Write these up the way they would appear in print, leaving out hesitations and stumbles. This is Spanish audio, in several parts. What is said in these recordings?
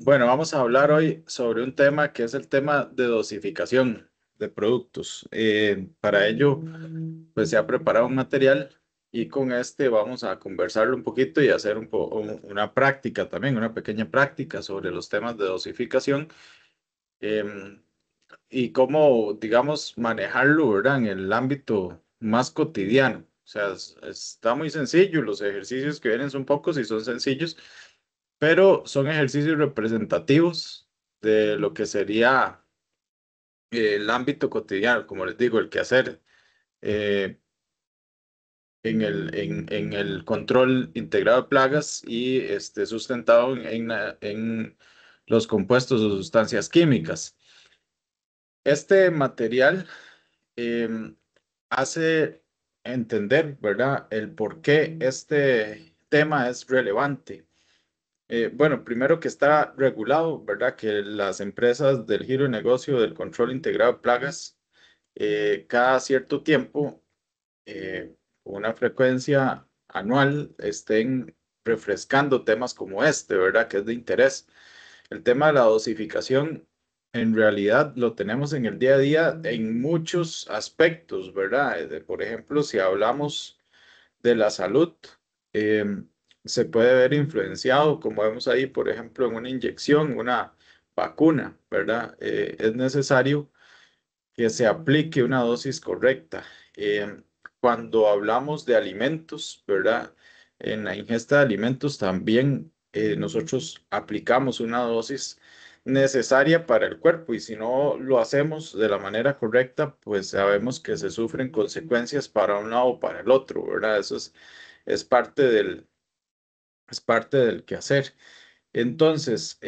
Bueno, vamos a hablar hoy sobre un tema que es el tema de dosificación de productos. Para ello, pues se ha preparado un material y con este vamos a conversarlo un poquito y hacer una práctica también, una pequeña práctica sobre los temas de dosificación em, y cómo, digamos, manejarlo, ¿verdad? En el ámbito más cotidiano. O sea, está muy sencillo, los ejercicios que vienen son pocos y son sencillos, pero son ejercicios representativos de lo que sería el ámbito cotidiano, como les digo, el quehacer eh, en el control integrado de plagas y sustentado en los compuestos o sustancias químicas. Este material em, hace entender, ¿verdad?, el por qué este tema es relevante. Bueno, primero que está regulado, ¿verdad? Que las empresas del giro de negocio del control integrado de plagas, cada cierto tiempo, con una frecuencia anual, estén refrescando temas como este, ¿verdad? Que es de interés. El tema de la dosificación, en realidad, lo tenemos en el día a día en muchos aspectos, ¿verdad? Por ejemplo, si hablamos de la salud eh, se puede ver influenciado, como vemos ahí, por ejemplo, en una inyección, una vacuna, ¿verdad? Es necesario que se aplique una dosis correcta. Cuando hablamos de alimentos, ¿verdad? En la ingesta de alimentos también nosotros aplicamos una dosis necesaria para el cuerpo y si no lo hacemos de la manera correcta, pues sabemos que se sufren consecuencias para un lado o para el otro, ¿verdad? Es parte es parte del quehacer. Entonces,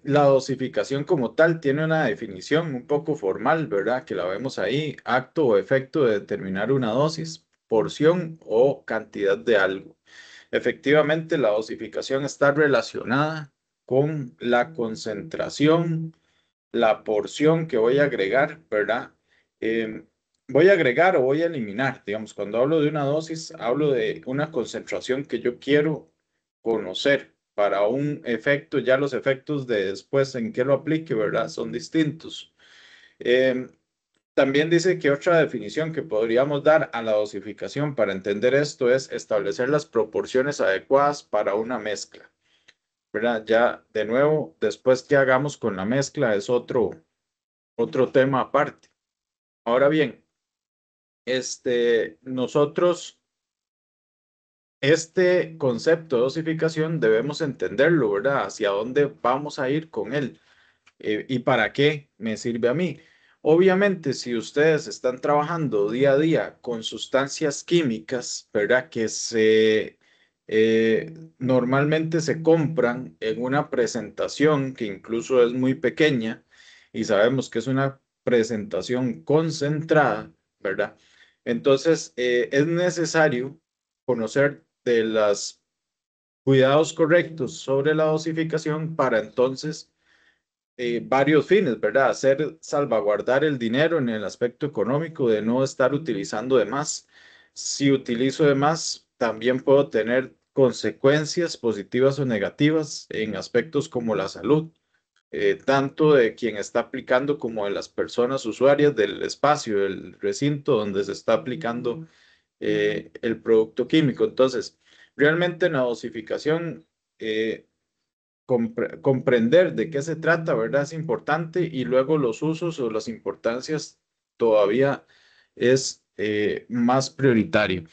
la dosificación como tal tiene una definición un poco formal, ¿verdad? Que la vemos ahí, acto o efecto de determinar una dosis, porción o cantidad de algo. Efectivamente, la dosificación está relacionada con la concentración, la porción que voy a agregar, ¿verdad? Voy a agregar o voy a eliminar, digamos, cuando hablo de una dosis, hablo de una concentración que yo quiero conocer para un efecto, ya los efectos de después en qué lo aplique, ¿verdad? Son distintos. Em, También dice que otra definición que podríamos dar a la dosificación para entender esto es establecer las proporciones adecuadas para una mezcla, ¿verdad? Ya de nuevo, después que hagamos con la mezcla es otro tema aparte. Ahora bien, nosotros este concepto de dosificación debemos entenderlo, ¿verdad? Hacia dónde vamos a ir con él y para qué me sirve a mí. Obviamente, si ustedes están trabajando día a día con sustancias químicas, ¿verdad? Que normalmente se compran en una presentación que incluso es muy pequeña y sabemos que es una presentación concentrada, ¿verdad? Entonces, es necesario conocer de los cuidados correctos sobre la dosificación para entonces varios fines, ¿verdad? Hacer salvaguardar el dinero en el aspecto económico de no estar utilizando de más. Si utilizo de más, también puedo tener consecuencias positivas o negativas en aspectos como la salud, tanto de quien está aplicando como de las personas usuarias del espacio, del recinto donde se está aplicando el producto químico. Entonces, realmente en la dosificación, comprender de qué se trata, ¿verdad? Es importante y luego los usos o las importancias todavía es más prioritario.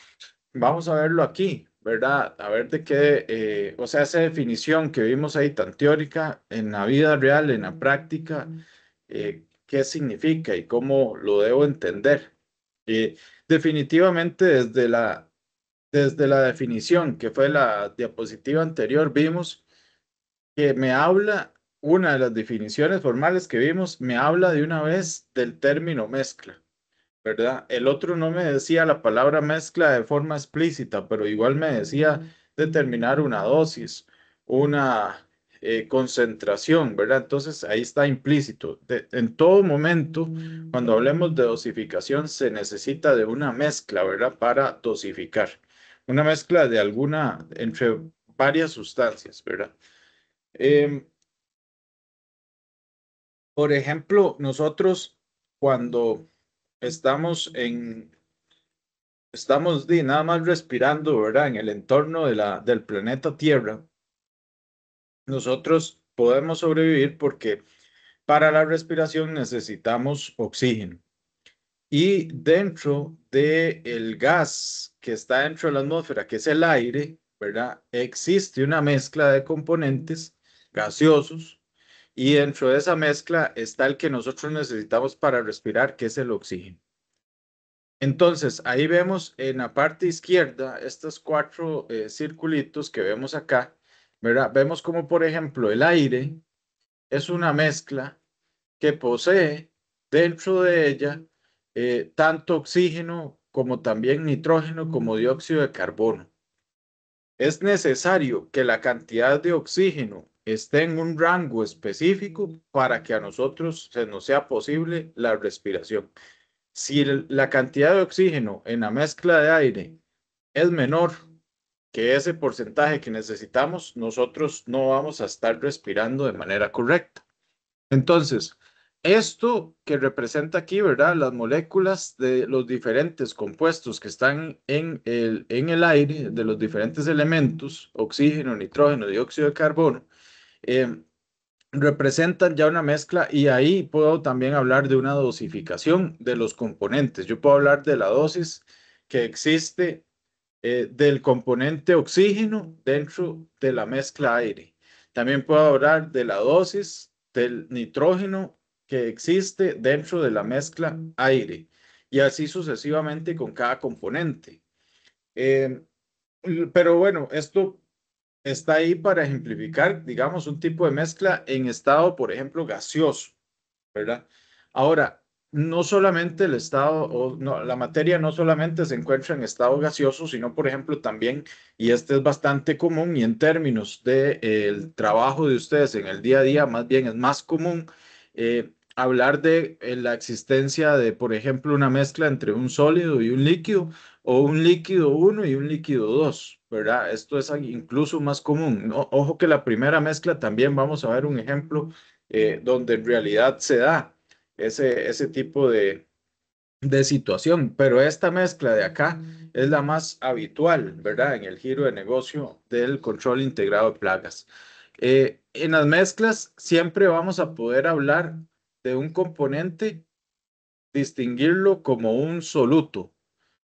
Vamos a verlo aquí, ¿verdad? A ver de qué, o sea, esa definición que vimos ahí tan teórica en la vida real, en la práctica, qué significa y cómo lo debo entender. Definitivamente desde la definición que fue la diapositiva anterior, vimos que me habla, una de las definiciones formales que vimos, me habla de una vez del término mezcla, ¿verdad? El otro no me decía la palabra mezcla de forma explícita, pero igual me decía determinar una dosis, una concentración, ¿verdad? Entonces ahí está implícito. En todo momento, cuando hablemos de dosificación, se necesita de una mezcla, ¿verdad? Para dosificar. Una mezcla de alguna, entre varias sustancias, ¿verdad? Em, Por ejemplo, nosotros cuando estamos nada más respirando, ¿verdad? En el entorno del planeta Tierra, nosotros podemos sobrevivir porque para la respiración necesitamos oxígeno. Y dentro del gas que está dentro de la atmósfera, que es el aire, ¿verdad? Existe una mezcla de componentes gaseosos y dentro de esa mezcla está el que nosotros necesitamos para respirar, que es el oxígeno. Entonces, ahí vemos en la parte izquierda estos cuatro circulitos que vemos acá, ¿verdad? Vemos como, por ejemplo, el aire es una mezcla que posee dentro de ella tanto oxígeno como también nitrógeno como dióxido de carbono. Es necesario que la cantidad de oxígeno esté en un rango específico para que a nosotros se nos sea posible la respiración. Si la cantidad de oxígeno en la mezcla de aire es menor que ese porcentaje que necesitamos, nosotros no vamos a estar respirando de manera correcta. Entonces, esto que representa aquí, ¿verdad? Las moléculas de los diferentes compuestos que están en el aire, de los diferentes elementos, oxígeno, nitrógeno, dióxido de carbono, eh, representan ya una mezcla y ahí puedo también hablar de una dosificación de los componentes. Yo puedo hablar de la dosis que existe del componente oxígeno dentro de la mezcla aire. También puedo hablar de la dosis del nitrógeno que existe dentro de la mezcla aire y así sucesivamente con cada componente. Eh, pero bueno, esto está ahí para ejemplificar, digamos, un tipo de mezcla en estado, por ejemplo, gaseoso. ¿Verdad? Ahora, no solamente el estado, o no, la materia no solamente se encuentra en estado gaseoso, sino, por ejemplo, también, y este es bastante común, y en términos de, el trabajo de ustedes en el día a día, más bien es más común hablar de la existencia de, por ejemplo, una mezcla entre un sólido y un líquido, o un líquido uno y un líquido 2, ¿verdad? Esto es incluso más común. Ojo que la primera mezcla también vamos a ver un ejemplo donde en realidad se da ese tipo de situación. Pero esta mezcla de acá es la más habitual, ¿verdad? En el giro de negocio del control integrado de plagas. En las mezclas siempre vamos a poder hablar de un componente, distinguirlo como un soluto,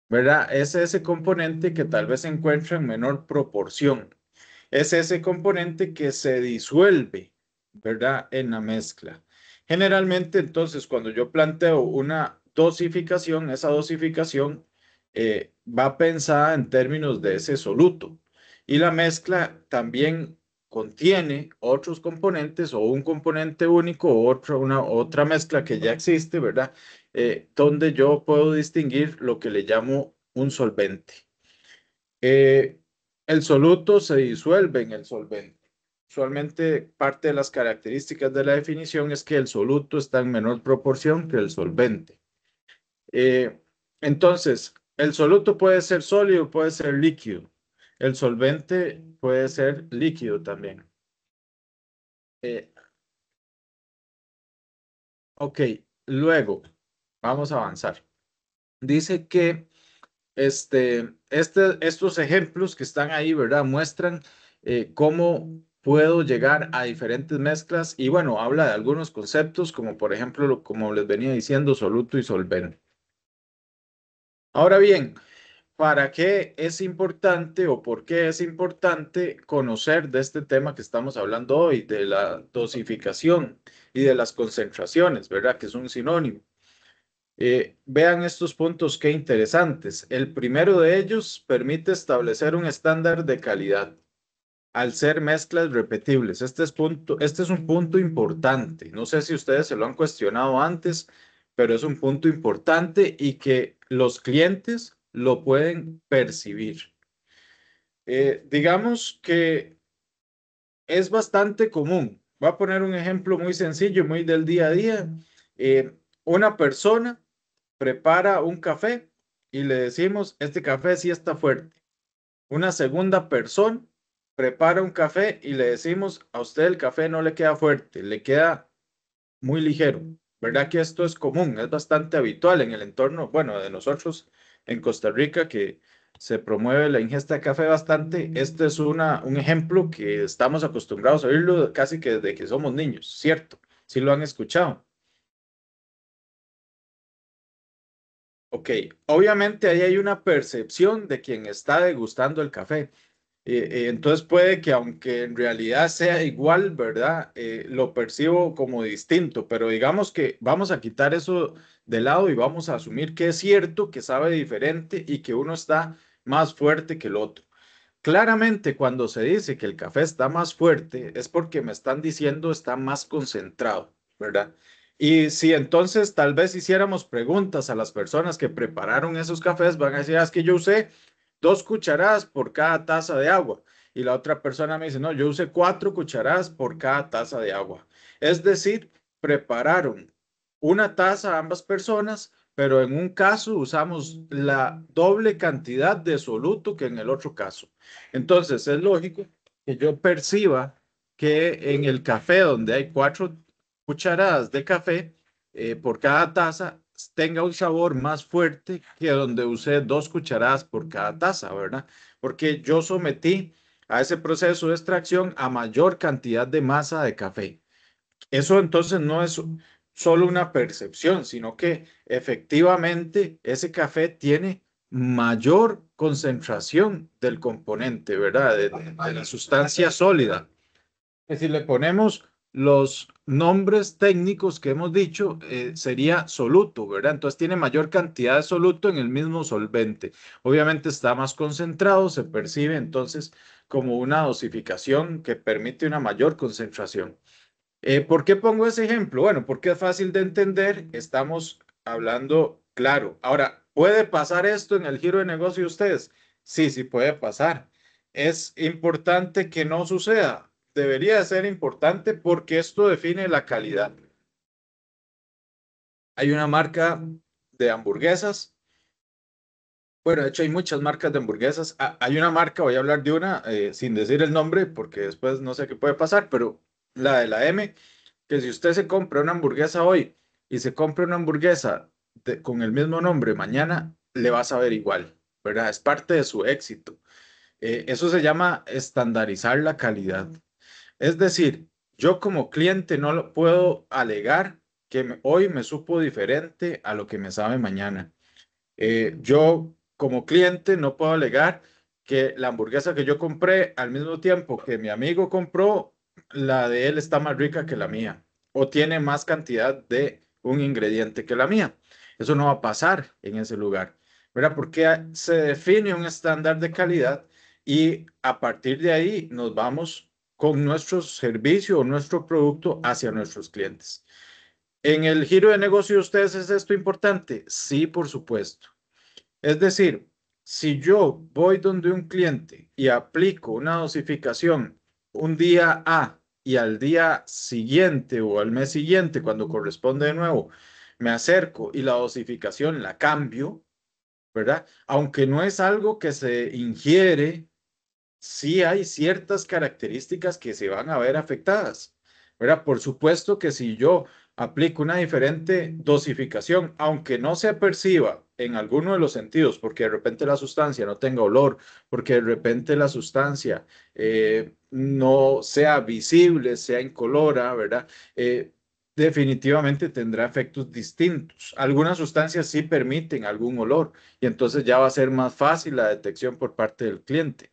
¿verdad? Es ese componente que tal vez se encuentra en menor proporción. Es ese componente que se disuelve, ¿verdad? En la mezcla. Generalmente, entonces, cuando yo planteo una dosificación, esa dosificación va pensada en términos de ese soluto. Y la mezcla también contiene otros componentes o un componente único o otra mezcla que ya existe, ¿verdad? Donde yo puedo distinguir lo que le llamo un solvente. Eh, el soluto se disuelve en el solvente. Usualmente parte de las características de la definición es que el soluto está en menor proporción que el solvente. Eh, entonces, el soluto puede ser sólido, puede ser líquido. El solvente puede ser líquido también. Eh, ok, luego vamos a avanzar. Dice que estos ejemplos que están ahí, ¿verdad? Muestran cómo puedo llegar a diferentes mezclas y bueno, habla de algunos conceptos como por ejemplo, como les venía diciendo, soluto y solvente. Ahora bien, ¿para qué es importante o por qué es importante conocer de este tema que estamos hablando hoy, de la dosificación y de las concentraciones, ¿verdad? Que es un sinónimo. Vean estos puntos qué interesantes. El primero de ellos permite establecer un estándar de calidad al ser mezclas repetibles. Este es un punto importante. No sé si ustedes se lo han cuestionado antes, pero es un punto importante y que los clientes lo pueden percibir. Digamos que es bastante común. Voy a poner un ejemplo muy sencillo, muy del día a día. Una persona prepara un café y le decimos, este café sí está fuerte. Una segunda persona prepara un café y le decimos, a usted el café no le queda fuerte, le queda muy ligero. ¿Verdad que esto es común? Es bastante habitual en el entorno, bueno, de nosotros en Costa Rica, que se promueve la ingesta de café bastante. Este es un ejemplo que estamos acostumbrados a oírlo casi que desde que somos niños, ¿cierto? Sí lo han escuchado. Ok, obviamente ahí hay una percepción de quien está degustando el café. Entonces puede que aunque en realidad sea igual, ¿verdad? Lo percibo como distinto, pero digamos que vamos a quitar eso de lado y vamos a asumir que es cierto, que sabe diferente y que uno está más fuerte que el otro. Claramente, cuando se dice que el café está más fuerte, es porque me están diciendo está más concentrado, ¿verdad? Y si entonces tal vez hiciéramos preguntas a las personas que prepararon esos cafés, van a decir, "Ah, es que yo usé 2 cucharadas por cada taza de agua". Y la otra persona me dice, no, yo usé 4 cucharadas por cada taza de agua. Es decir, prepararon una taza a ambas personas, pero en un caso usamos la doble cantidad de soluto que en el otro caso. Entonces, es lógico que yo perciba que en el café donde hay 4 cucharadas de café por cada taza, tenga un sabor más fuerte que donde usé 2 cucharadas por cada taza, ¿verdad? Porque yo sometí a ese proceso de extracción a mayor cantidad de masa de café. Eso entonces no es solo una percepción, sino que efectivamente ese café tiene mayor concentración del componente, ¿verdad? De la sustancia sólida. Que si le ponemos los nombres técnicos que hemos dicho, sería soluto, ¿verdad? Entonces tiene mayor cantidad de soluto en el mismo solvente. Obviamente está más concentrado, se percibe entonces como una dosificación que permite una mayor concentración. ¿Por qué pongo ese ejemplo? Bueno, porque es fácil de entender, estamos hablando claro. Ahora, ¿puede pasar esto en el giro de negocio de ustedes? Sí, sí puede pasar. Es importante que no suceda. Debería de ser importante porque esto define la calidad. Hay una marca de hamburguesas. Bueno, de hecho hay muchas marcas de hamburguesas. Hay una marca, voy a hablar de una, sin decir el nombre, porque después no sé qué puede pasar, pero la de la M, que si usted se compra una hamburguesa hoy y se compra una hamburguesa con el mismo nombre mañana, le va a saber igual, ¿verdad? Es parte de su éxito. Eso se llama estandarizar la calidad. Es decir, yo como cliente no lo puedo alegar que hoy me supo diferente a lo que me sabe mañana. Yo como cliente no puedo alegar que la hamburguesa que yo compré al mismo tiempo que mi amigo compró, la de él está más rica que la mía o tiene más cantidad de un ingrediente que la mía. Eso no va a pasar en ese lugar, ¿verdad? Porque se define un estándar de calidad y a partir de ahí nos vamos con nuestro servicio o nuestro producto hacia nuestros clientes. En el giro de negocio de ustedes, ¿es esto importante? Sí, por supuesto. Es decir, si yo voy donde un cliente y aplico una dosificación un día A y al día siguiente o al mes siguiente, cuando corresponde de nuevo, me acerco y la dosificación la cambio, ¿verdad? Aunque no es algo que se ingiere, sí hay ciertas características que se van a ver afectadas, ¿verdad? Por supuesto que si yo aplico una diferente dosificación, aunque no se perciba en alguno de los sentidos, porque de repente la sustancia no tenga olor, porque de repente la sustancia no sea visible, sea incolora, ¿verdad? Definitivamente tendrá efectos distintos. Algunas sustancias sí permiten algún olor y entonces ya va a ser más fácil la detección por parte del cliente.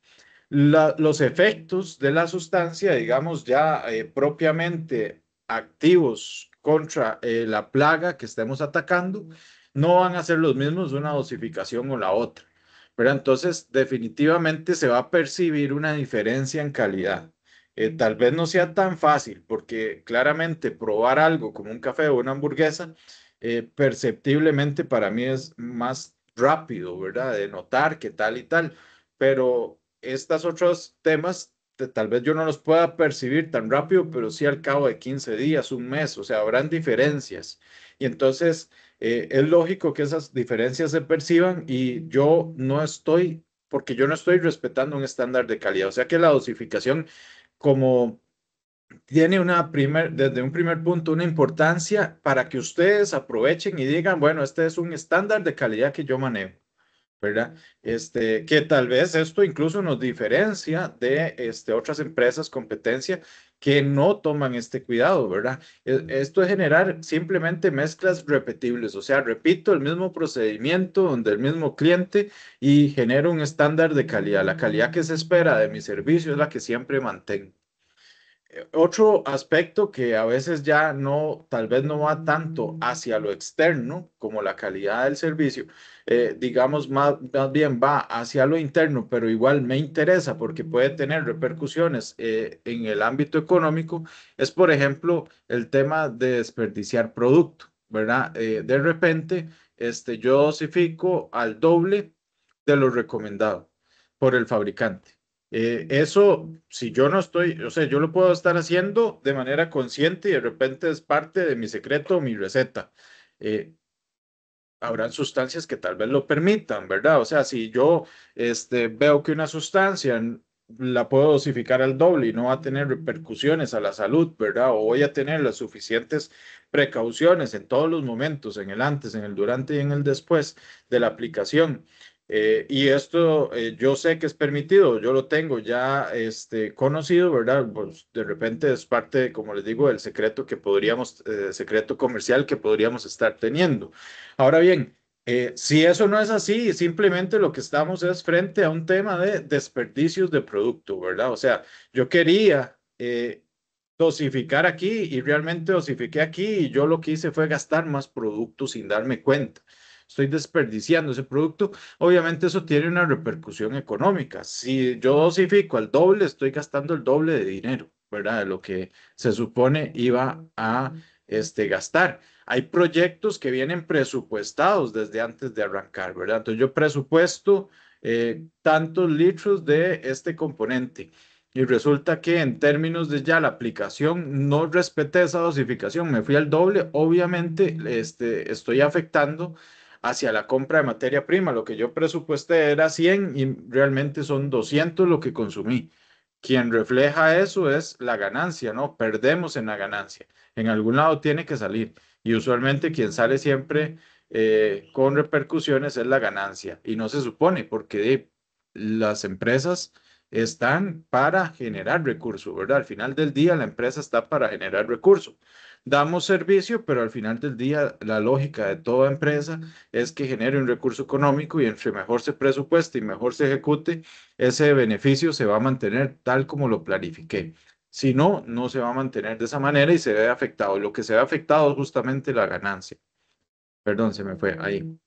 Los efectos de la sustancia, digamos, ya propiamente activos contra la plaga que estemos atacando, no van a ser los mismos de una dosificación o la otra. Pero entonces, definitivamente se va a percibir una diferencia en calidad. Tal vez no sea tan fácil, porque claramente probar algo como un café o una hamburguesa, perceptiblemente para mí es más rápido, ¿verdad? De notar qué tal y tal, pero estos otros temas tal vez yo no los pueda percibir tan rápido, pero sí al cabo de 15 días, un mes, o sea, habrán diferencias. Y entonces es lógico que esas diferencias se perciban y yo no estoy, porque yo no estoy respetando un estándar de calidad. O sea que la dosificación como tiene desde un primer punto una importancia para que ustedes aprovechen y digan, bueno, este es un estándar de calidad que yo manejo. ¿Verdad? Que tal vez esto incluso nos diferencia de otras empresas, competencia, que no toman este cuidado, ¿verdad? Esto es generar simplemente mezclas repetibles, o sea, repito el mismo procedimiento donde el mismo cliente y genero un estándar de calidad. La calidad que se espera de mi servicio es la que siempre mantengo. Otro aspecto que a veces ya no, tal vez no va tanto hacia lo externo, como la calidad del servicio, digamos, más bien va hacia lo interno, pero igual me interesa porque puede tener repercusiones en el ámbito económico, es, por ejemplo, el tema de desperdiciar producto, ¿verdad? De repente, yo dosifico al doble de lo recomendado por el fabricante. Eso, si yo no estoy, o sea, yo lo puedo estar haciendo de manera consciente y de repente es parte de mi secreto o mi receta. Eh, Habrán sustancias que tal vez lo permitan, ¿verdad? O sea, si yo veo que una sustancia la puedo dosificar al doble y no va a tener repercusiones a la salud, ¿verdad? O voy a tener las suficientes precauciones en todos los momentos, en el antes, en el durante y en el después de la aplicación. Y esto yo sé que es permitido, yo lo tengo ya conocido, ¿verdad? Pues de repente es parte, como les digo, del secreto que podríamos, secreto comercial que podríamos estar teniendo. Ahora bien, si eso no es así, simplemente lo que estamos es frente a un tema de desperdicios de producto, ¿verdad? O sea, yo quería dosificar aquí y realmente dosifiqué aquí y yo lo que hice fue gastar más producto sin darme cuenta. Estoy desperdiciando ese producto. Obviamente eso tiene una repercusión económica. Si yo dosifico al doble, estoy gastando el doble de dinero, ¿verdad? De lo que se supone iba a gastar. Hay proyectos que vienen presupuestados desde antes de arrancar, ¿verdad? Entonces yo presupuesto tantos litros de este componente y resulta que en términos de ya la aplicación no respeté esa dosificación, me fui al doble, obviamente estoy afectando hacia la compra de materia prima. Lo que yo presupuesté era 100 y realmente son 200 lo que consumí. Quien refleja eso es la ganancia, ¿no? Perdemos en la ganancia. En algún lado tiene que salir. Y usualmente quien sale siempre con repercusiones es la ganancia. Y no se supone, porque las empresas están para generar recursos, ¿verdad? Al final del día la empresa está para generar recursos. Damos servicio, pero al final del día la lógica de toda empresa es que genere un recurso económico y entre mejor se presupueste y mejor se ejecute, ese beneficio se va a mantener tal como lo planifiqué. Si no, no se va a mantener de esa manera y se ve afectado. Lo que se ve afectado es justamente la ganancia. Perdón, se me fue ahí.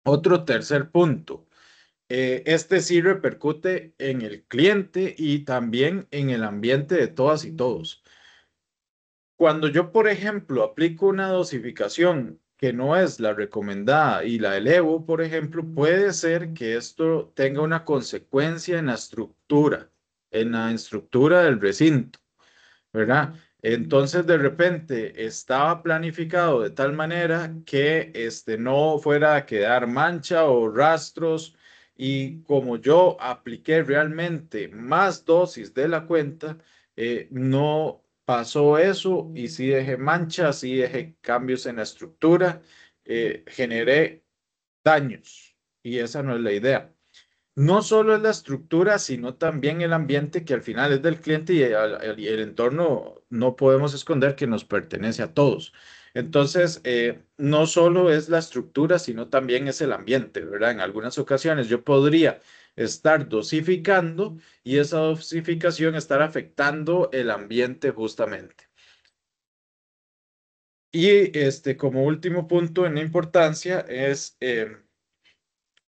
Otro tercer punto. Este sí repercute en el cliente y también en el ambiente de todas y todos. Cuando yo, por ejemplo, aplico una dosificación que no es la recomendada y la elevo, por ejemplo, puede ser que esto tenga una consecuencia en la estructura del recinto. ¿Verdad? Entonces, de repente estaba planificado de tal manera que no fuera a quedar mancha o rastros y como yo apliqué realmente más dosis de la cuenta, no pasó eso y sí dejé manchas, sí dejé cambios en la estructura, generé daños y esa no es la idea. No solo es la estructura, sino también el ambiente que al final es del cliente y el entorno no podemos esconder que nos pertenece a todos. Entonces, no solo es la estructura, sino también es el ambiente, ¿verdad? En algunas ocasiones yo podría estar dosificando y esa dosificación estar afectando el ambiente justamente. Y como último punto en importancia es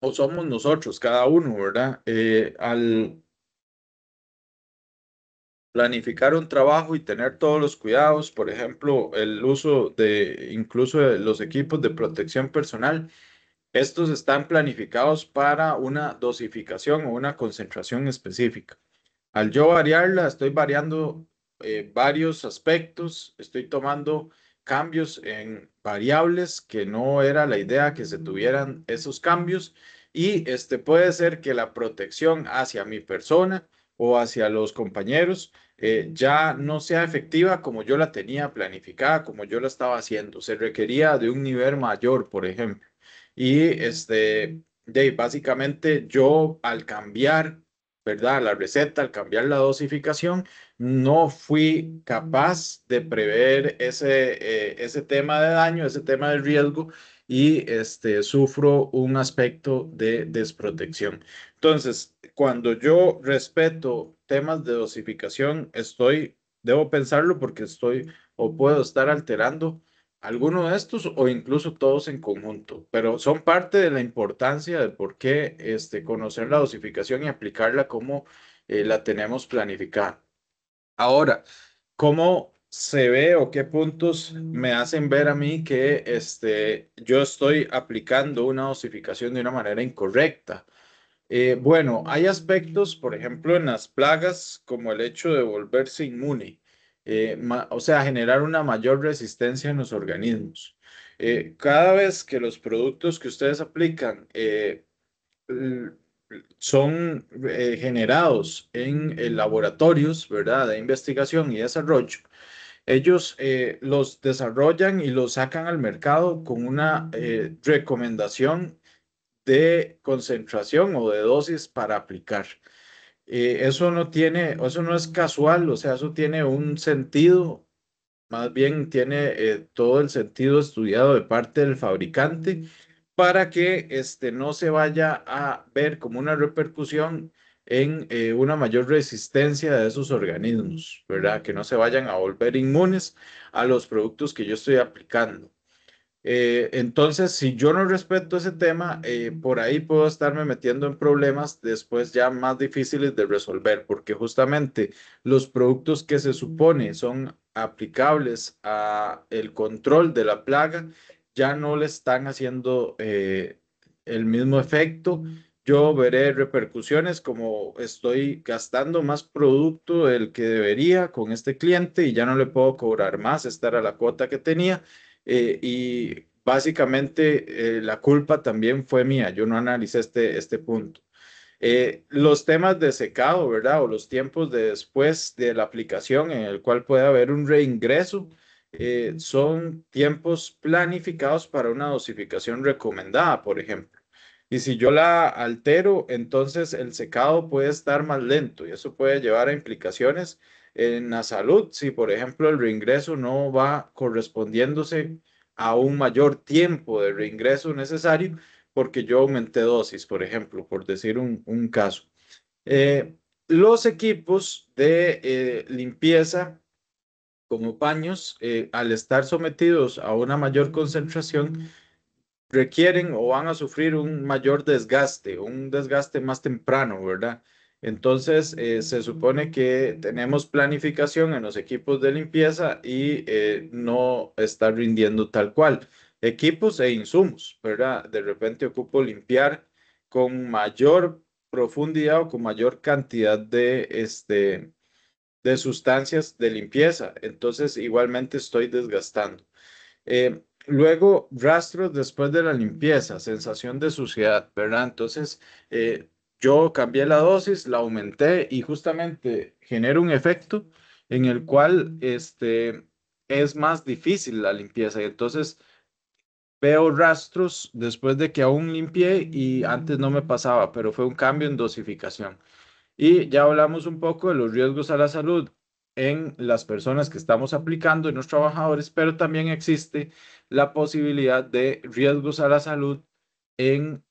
o somos nosotros, cada uno, ¿verdad? Al planificar un trabajo y tener todos los cuidados, por ejemplo, el uso de incluso de los equipos de protección personal, estos están planificados para una dosificación o una concentración específica. Al yo variarla, estoy variando varios aspectos, estoy tomando cambios en variables que no era la idea que se tuvieran esos cambios y puede ser que la protección hacia mi persona o hacia los compañeros ya no sea efectiva como yo la tenía planificada, como yo la estaba haciendo. Se requería de un nivel mayor, por ejemplo. Y básicamente yo al cambiar, ¿verdad? La receta, al cambiar la dosificación, no fui capaz de prever ese tema de daño, ese tema de riesgo y sufro un aspecto de desprotección. Entonces, cuando yo respeto temas de dosificación, debo pensarlo porque estoy o puedo estar alterando alguno de estos o incluso todos en conjunto, pero son parte de la importancia de por qué conocer la dosificación y aplicarla como la tenemos planificada. Ahora, ¿cómo se ve o qué puntos me hacen ver a mí que yo estoy aplicando una dosificación de una manera incorrecta? Bueno, hay aspectos, por ejemplo, en las plagas, como el hecho de volverse inmune, o sea, generar una mayor resistencia en los organismos. Cada vez que los productos que ustedes aplican l- son generados en laboratorios, ¿verdad?, de investigación y desarrollo, ellos los desarrollan y los sacan al mercado con una recomendación de concentración o de dosis para aplicar. Eso no es casual, o sea, eso tiene un sentido, más bien tiene todo el sentido estudiado de parte del fabricante para que no se vaya a ver como una repercusión en una mayor resistencia de esos organismos, ¿verdad? Que no se vayan a volver inmunes a los productos que yo estoy aplicando. Entonces, si yo no respeto ese tema, por ahí puedo estarme metiendo en problemas después ya más difíciles de resolver, porque justamente los productos que se supone son aplicables a el control de la plaga ya no le están haciendo el mismo efecto. Yo veré repercusiones como estoy gastando más producto del que debería con este cliente y ya no le puedo cobrar más, estar a la cuota que tenía y básicamente la culpa también fue mía, yo no analicé este punto. Los temas de secado, ¿verdad? O los tiempos de después de la aplicación en el cual puede haber un reingreso, son tiempos planificados para una dosificación recomendada, por ejemplo. Y si yo la altero, entonces el secado puede estar más lento y eso puede llevar a implicaciones en la salud. Si, por ejemplo, el reingreso no va correspondiéndose a un mayor tiempo de reingreso necesario, porque yo aumenté dosis, por ejemplo, por decir un caso. Eh, los equipos de limpieza como paños, al estar sometidos a una mayor concentración, requieren o van a sufrir un desgaste más temprano, ¿verdad? Entonces, se supone que tenemos planificación en los equipos de limpieza y no está rindiendo tal cual. Equipos e insumos, ¿verdad? De repente ocupo limpiar con mayor profundidad o con mayor cantidad de sustancias de limpieza. Entonces, igualmente estoy desgastando. Luego, rastros después de la limpieza, sensación de suciedad, ¿verdad? Entonces, yo cambié la dosis, la aumenté y justamente genera un efecto en el cual es más difícil la limpieza. Y entonces veo rastros después de que aún limpié y antes no me pasaba, pero fue un cambio en dosificación. Y ya hablamos un poco de los riesgos a la salud en las personas que estamos aplicando, en los trabajadores, pero también existe la posibilidad de riesgos a la salud en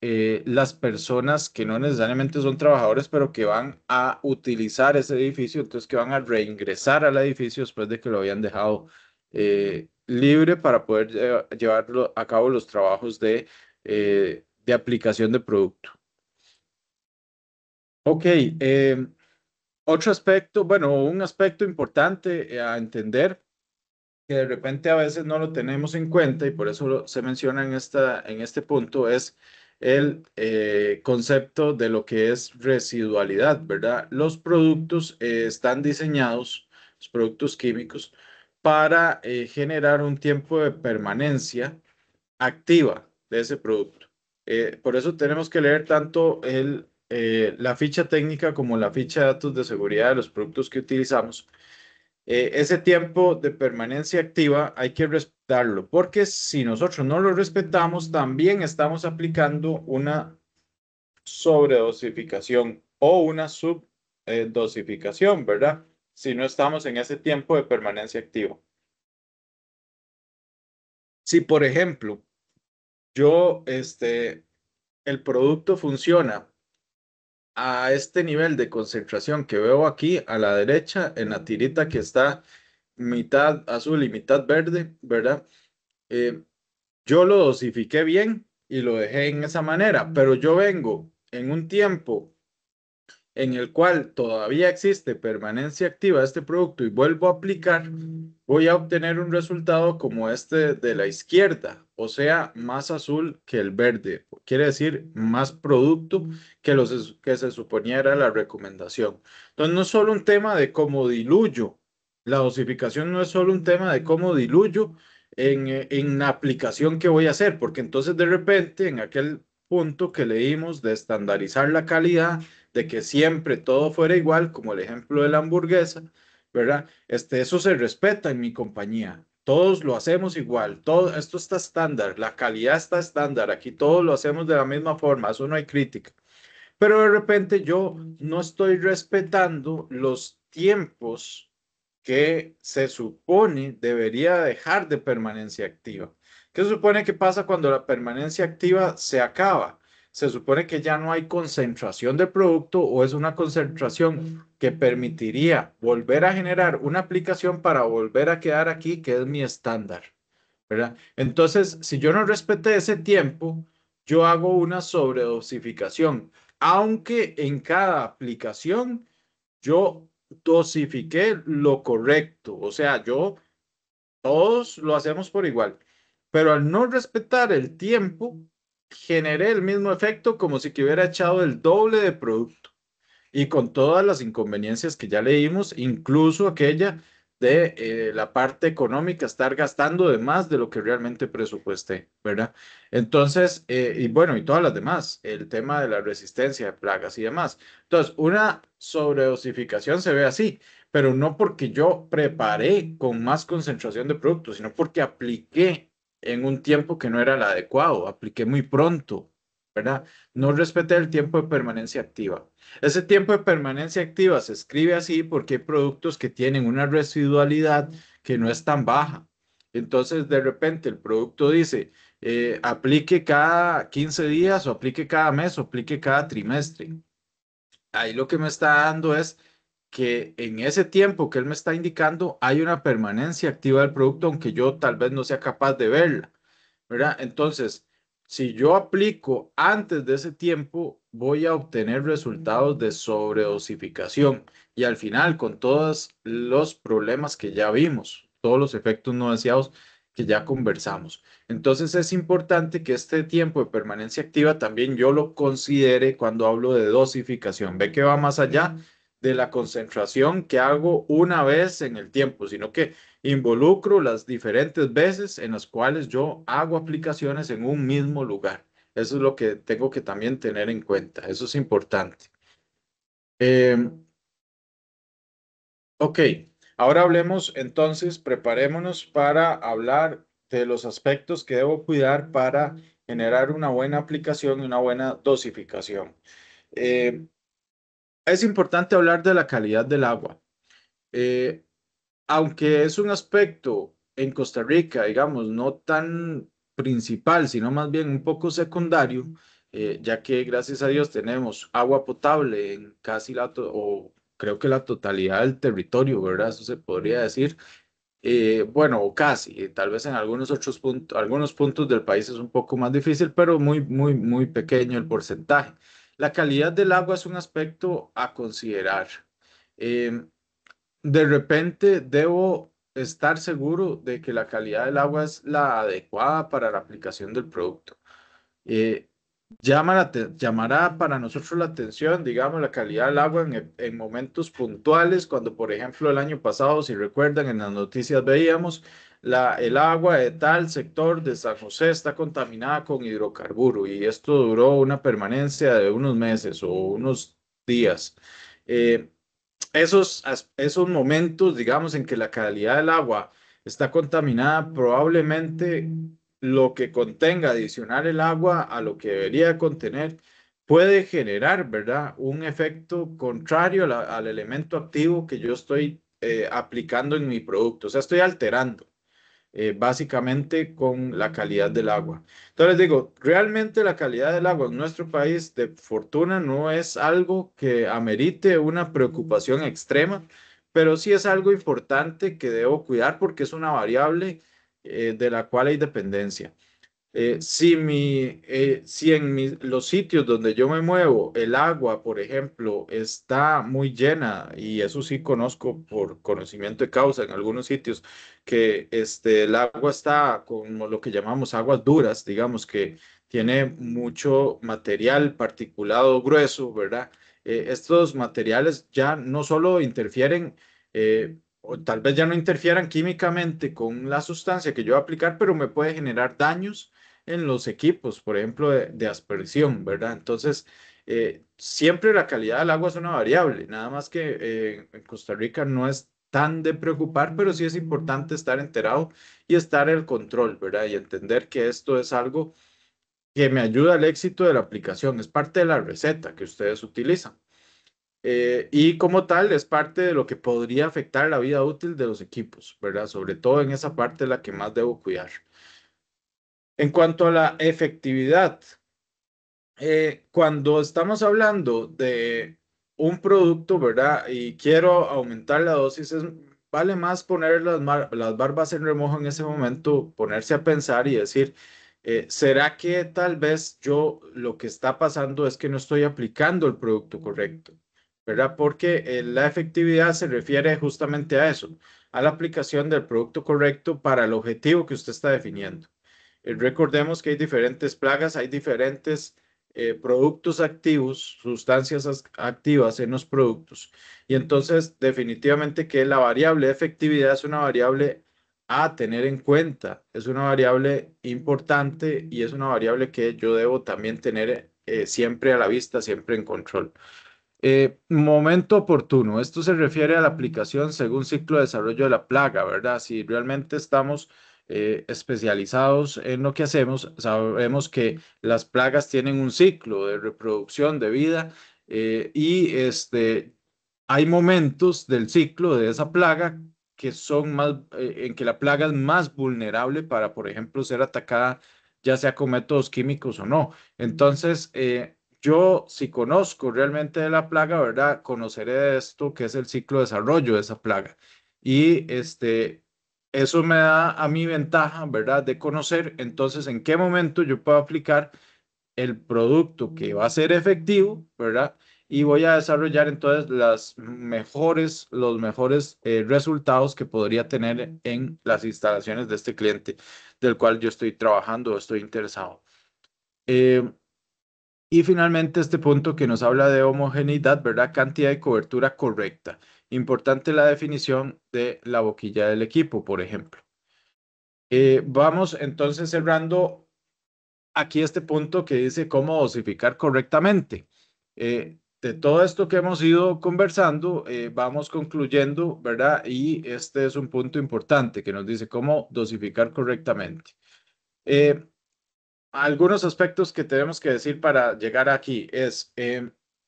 las personas que no necesariamente son trabajadores, pero que van a utilizar ese edificio, entonces que van a reingresar al edificio después de que lo habían dejado libre para poder llevarlo a cabo los trabajos de aplicación de producto. Ok, otro aspecto, bueno, un aspecto importante a entender que de repente a veces no lo tenemos en cuenta y por eso se menciona en este punto es el concepto de lo que es residualidad, ¿verdad? Los productos están diseñados, los productos químicos, para generar un tiempo de permanencia activa de ese producto. Por eso tenemos que leer tanto la ficha técnica como la ficha de datos de seguridad de los productos que utilizamos, ese tiempo de permanencia activa hay que respetarlo, porque si nosotros no lo respetamos, también estamos aplicando una sobredosificación o una subdosificación, ¿verdad? Si no estamos en ese tiempo de permanencia activa. Si, por ejemplo, el producto funciona a este nivel de concentración que veo aquí a la derecha en la tirita que está mitad azul y mitad verde, ¿verdad? Eh, yo lo dosifiqué bien y lo dejé en esa manera, pero yo vengo en un tiempo en el cual todavía existe permanencia activa de este producto y vuelvo a aplicar, voy a obtener un resultado como este de la izquierda, o sea, más azul que el verde. Quiere decir más producto que se suponía era la recomendación. Entonces, no es solo un tema de cómo diluyo. La dosificación no es solo un tema de cómo diluyo en la aplicación que voy a hacer, porque entonces de repente en aquel punto que leímos de estandarizar la calidad, de que siempre todo fuera igual, como el ejemplo de la hamburguesa, ¿verdad? Eso se respeta en mi compañía. Todos lo hacemos igual, todo esto está estándar, la calidad está estándar, aquí todos lo hacemos de la misma forma, eso no hay crítica. Pero de repente yo no estoy respetando los tiempos que se supone debería dejar de permanencia activa. ¿Qué se supone que pasa cuando la permanencia activa se acaba? Se supone que ya no hay concentración de producto o es una concentración que permitiría volver a generar una aplicación para volver a quedar aquí, que es mi estándar, ¿verdad? Entonces, si yo no respeté ese tiempo, yo hago una sobredosificación, aunque en cada aplicación yo dosifiqué lo correcto, o sea, todos lo hacemos por igual, pero al no respetar el tiempo, generé el mismo efecto como si que hubiera echado el doble de producto y con todas las inconveniencias que ya leímos, incluso aquella de la parte económica, estar gastando de más de lo que realmente presupuesté, ¿verdad? Entonces, y bueno, y todas las demás, el tema de la resistencia de plagas y demás. Entonces, una sobredosificación se ve así, pero no porque yo preparé con más concentración de productos, sino porque apliqué en un tiempo que no era el adecuado, apliqué muy pronto, ¿verdad? No respeté el tiempo de permanencia activa. Ese tiempo de permanencia activa se escribe así porque hay productos que tienen una residualidad que no es tan baja. Entonces, de repente, el producto dice, aplique cada 15 días o aplique cada mes o aplique cada trimestre. Ahí lo que me está dando es que en ese tiempo que él me está indicando hay una permanencia activa del producto, aunque yo tal vez no sea capaz de verla. ¿Verdad? Entonces, si yo aplico antes de ese tiempo, voy a obtener resultados de sobredosificación y al final con todos los problemas que ya vimos, todos los efectos no deseados que ya conversamos. Entonces es importante que este tiempo de permanencia activa también yo lo considere cuando hablo de dosificación. Ve que va más allá de la concentración que hago una vez en el tiempo, sino que involucro las diferentes veces en las cuales yo hago aplicaciones en un mismo lugar. Eso es lo que tengo que también tener en cuenta. Eso es importante. Eh, ok, ahora hablemos entonces, preparémonos para hablar de los aspectos que debo cuidar para generar una buena aplicación y una buena dosificación. Eh, es importante hablar de la calidad del agua. Eh, aunque es un aspecto en Costa Rica, digamos, no tan principal, sino más bien un poco secundario, ya que gracias a Dios tenemos agua potable en casi o creo que la totalidad del territorio, ¿verdad? Eso se podría decir. Bueno, o casi, tal vez en algunos otros puntos, algunos puntos del país es un poco más difícil, pero muy, muy, muy pequeño el porcentaje. La calidad del agua es un aspecto a considerar. Em, de repente debo estar seguro de que la calidad del agua es la adecuada para la aplicación del producto. Eh, llamará para nosotros la atención, digamos, la calidad del agua en momentos puntuales, cuando, por ejemplo, el año pasado, si recuerdan, en las noticias veíamos el agua de tal sector de San José está contaminada con hidrocarburo y esto duró una permanencia de unos meses o unos días. Eh, esos momentos, digamos, en que la calidad del agua está contaminada, probablemente lo que contenga adicional el agua a lo que debería contener puede generar, ¿verdad? Un efecto contrario al elemento activo que yo estoy aplicando en mi producto. O sea, estoy alterando básicamente con la calidad del agua. Entonces digo, realmente la calidad del agua en nuestro país, de fortuna, no es algo que amerite una preocupación extrema, pero sí es algo importante que debo cuidar porque es una variable de la cual hay dependencia. Si en los sitios donde yo me muevo, el agua, por ejemplo, está muy llena, y eso sí conozco por conocimiento de causa en algunos sitios, que el agua está como lo que llamamos aguas duras, digamos que tiene mucho material particulado grueso, ¿verdad? Estos materiales ya no solo interfieren, o tal vez ya no interfieran químicamente con la sustancia que yo voy a aplicar, pero me puede generar daños en los equipos, por ejemplo, de aspersión, ¿verdad? Entonces, siempre la calidad del agua es una variable, nada más que en Costa Rica no es tan de preocupar, pero sí es importante estar enterado y estar en el control, ¿verdad? Y entender que esto es algo que me ayuda al éxito de la aplicación, es parte de la receta que ustedes utilizan. Y como tal, es parte de lo que podría afectar la vida útil de los equipos, ¿verdad? Sobre todo en esa parte la que más debo cuidar. En cuanto a la efectividad, cuando estamos hablando de un producto, ¿verdad? Y quiero aumentar la dosis, vale más poner las barbas en remojo en ese momento, ponerse a pensar y decir, ¿será que tal vez yo lo que está pasando es que no estoy aplicando el producto correcto? ¿Verdad? Porque la efectividad se refiere justamente a eso, a la aplicación del producto correcto para el objetivo que usted está definiendo. Recordemos que hay diferentes plagas, hay diferentes productos activos, sustancias activas en los productos. Y entonces, definitivamente que la variable de efectividad es una variable a tener en cuenta, es una variable importante y es una variable que yo debo también tener siempre a la vista, siempre en control. Momento oportuno. Esto se refiere a la aplicación según ciclo de desarrollo de la plaga, ¿verdad? Si realmente estamos especializados en lo que hacemos, sabemos que las plagas tienen un ciclo de reproducción, de vida, y hay momentos del ciclo de esa plaga que son más, en que la plaga es más vulnerable para, por ejemplo, ser atacada, ya sea con métodos químicos o no. Entonces, yo, si conozco realmente de la plaga, ¿verdad? Conoceré de esto que es el ciclo de desarrollo de esa plaga. Y eso me da a mí ventaja, ¿verdad? De conocer entonces en qué momento yo puedo aplicar el producto que va a ser efectivo, ¿verdad? Y voy a desarrollar entonces los mejores resultados que podría tener en las instalaciones de este cliente del cual yo estoy trabajando o estoy interesado. Eh, y finalmente este punto que nos habla de homogeneidad, ¿verdad? Cantidad de cobertura correcta. Importante la definición de la boquilla del equipo, por ejemplo. Vamos entonces cerrando aquí este punto que dice cómo dosificar correctamente. De todo esto que hemos ido conversando, vamos concluyendo, ¿verdad? Y este es un punto importante que nos dice cómo dosificar correctamente. Eh, Algunos aspectos que tenemos que decir para llegar aquí es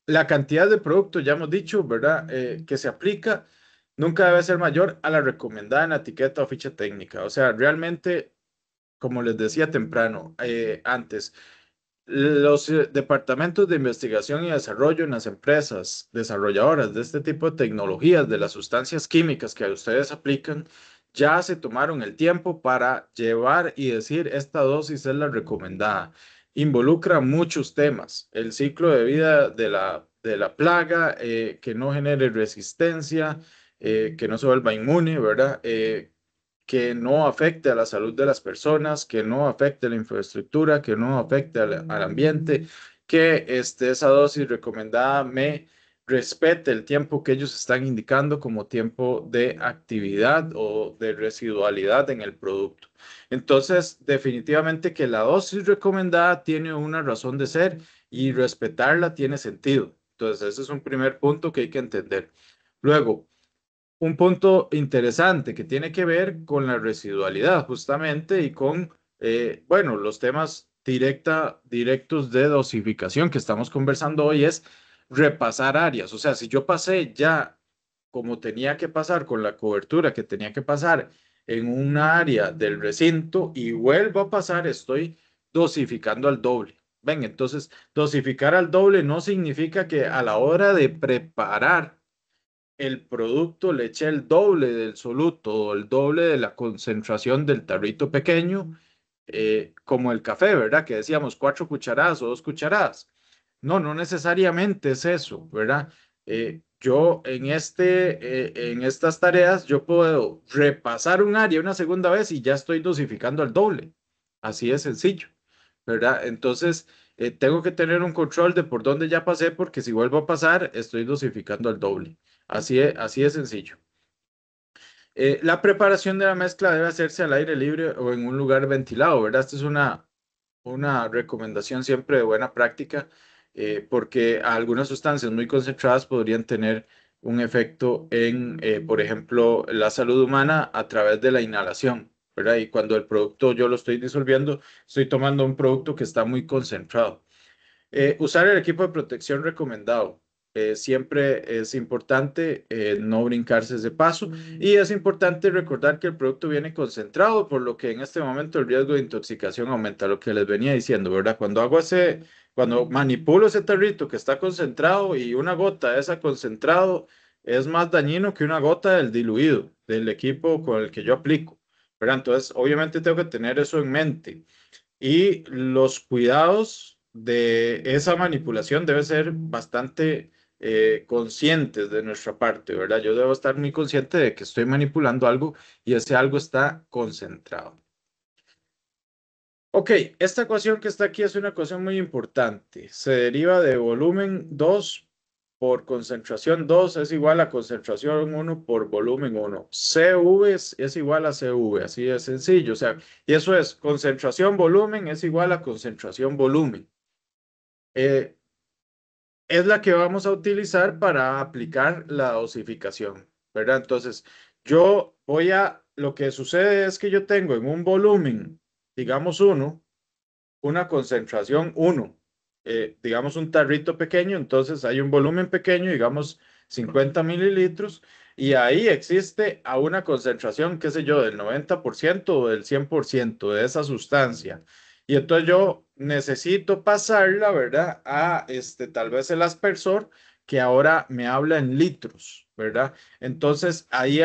la cantidad de producto, ya hemos dicho, ¿verdad? Que se aplica nunca debe ser mayor a la recomendada en la etiqueta o ficha técnica. O sea, realmente, como les decía temprano, antes, los departamentos de investigación y desarrollo en las empresas desarrolladoras de este tipo de tecnologías, de las sustancias químicas que a ustedes aplican, ya se tomaron el tiempo para llevar y decir esta dosis es la recomendada. Involucra muchos temas, el ciclo de vida de la plaga, que no genere resistencia, que no se vuelva inmune, ¿verdad? que no afecte a la salud de las personas, que no afecte a la infraestructura, que no afecte al ambiente, que esa dosis recomendada me respete el tiempo que ellos están indicando como tiempo de actividad o de residualidad en el producto. Entonces, definitivamente que la dosis recomendada tiene una razón de ser y respetarla tiene sentido. Entonces, ese es un primer punto que hay que entender. Luego, un punto interesante que tiene que ver con la residualidad justamente y con, bueno, los temas directos de dosificación que estamos conversando hoy es repasar áreas. O sea, si yo pasé ya como tenía que pasar con la cobertura que tenía que pasar en un área del recinto y vuelvo a pasar, estoy dosificando al doble. Ven, entonces, dosificar al doble no significa que a la hora de preparar el producto le eché el doble del soluto o el doble de la concentración del tarrito pequeño, como el café, ¿verdad? Que decíamos 4 cucharadas o 2 cucharadas. No, no necesariamente es eso, ¿verdad? Yo en estas tareas, yo puedo repasar un área una segunda vez y ya estoy dosificando al doble. Así de sencillo, ¿verdad? Entonces, tengo que tener un control de por dónde ya pasé, porque si vuelvo a pasar, estoy dosificando al doble. Así de sencillo. La preparación de la mezcla debe hacerse al aire libre o en un lugar ventilado, ¿verdad? Esta es una recomendación siempre de buena práctica, porque algunas sustancias muy concentradas podrían tener un efecto en, por ejemplo, la salud humana a través de la inhalación, ¿verdad? Y cuando el producto yo lo estoy disolviendo, estoy tomando un producto que está muy concentrado. Usar el equipo de protección recomendado. Siempre es importante no brincarse ese paso y es importante recordar que el producto viene concentrado, por lo que en este momento el riesgo de intoxicación aumenta, lo que les venía diciendo, ¿verdad? Cuando manipulo ese tarrito que está concentrado y una gota de esa concentrado es más dañino que una gota del diluido del equipo con el que yo aplico, ¿verdad? Entonces, obviamente tengo que tener eso en mente y los cuidados de esa manipulación deben ser bastante conscientes de nuestra parte, ¿verdad? Yo debo estar muy consciente de que estoy manipulando algo y ese algo está concentrado. Ok, esta ecuación que está aquí es una ecuación muy importante. Se deriva de volumen 2 por concentración 2 es igual a concentración 1 por volumen 1. CV es igual a CV, así de sencillo. O sea, y eso es concentración volumen es igual a concentración volumen. Eh, es la que vamos a utilizar para aplicar la dosificación, ¿verdad? Entonces, lo que sucede es que yo tengo en un volumen, digamos 1, una concentración 1, digamos un tarrito pequeño, entonces hay un volumen pequeño, digamos 50 mililitros, y ahí existe a una concentración, qué sé yo, del 90% o del 100% de esa sustancia. Y entonces yo necesito pasarla, ¿verdad? A tal vez el aspersor que ahora me habla en litros, ¿verdad? Entonces ahí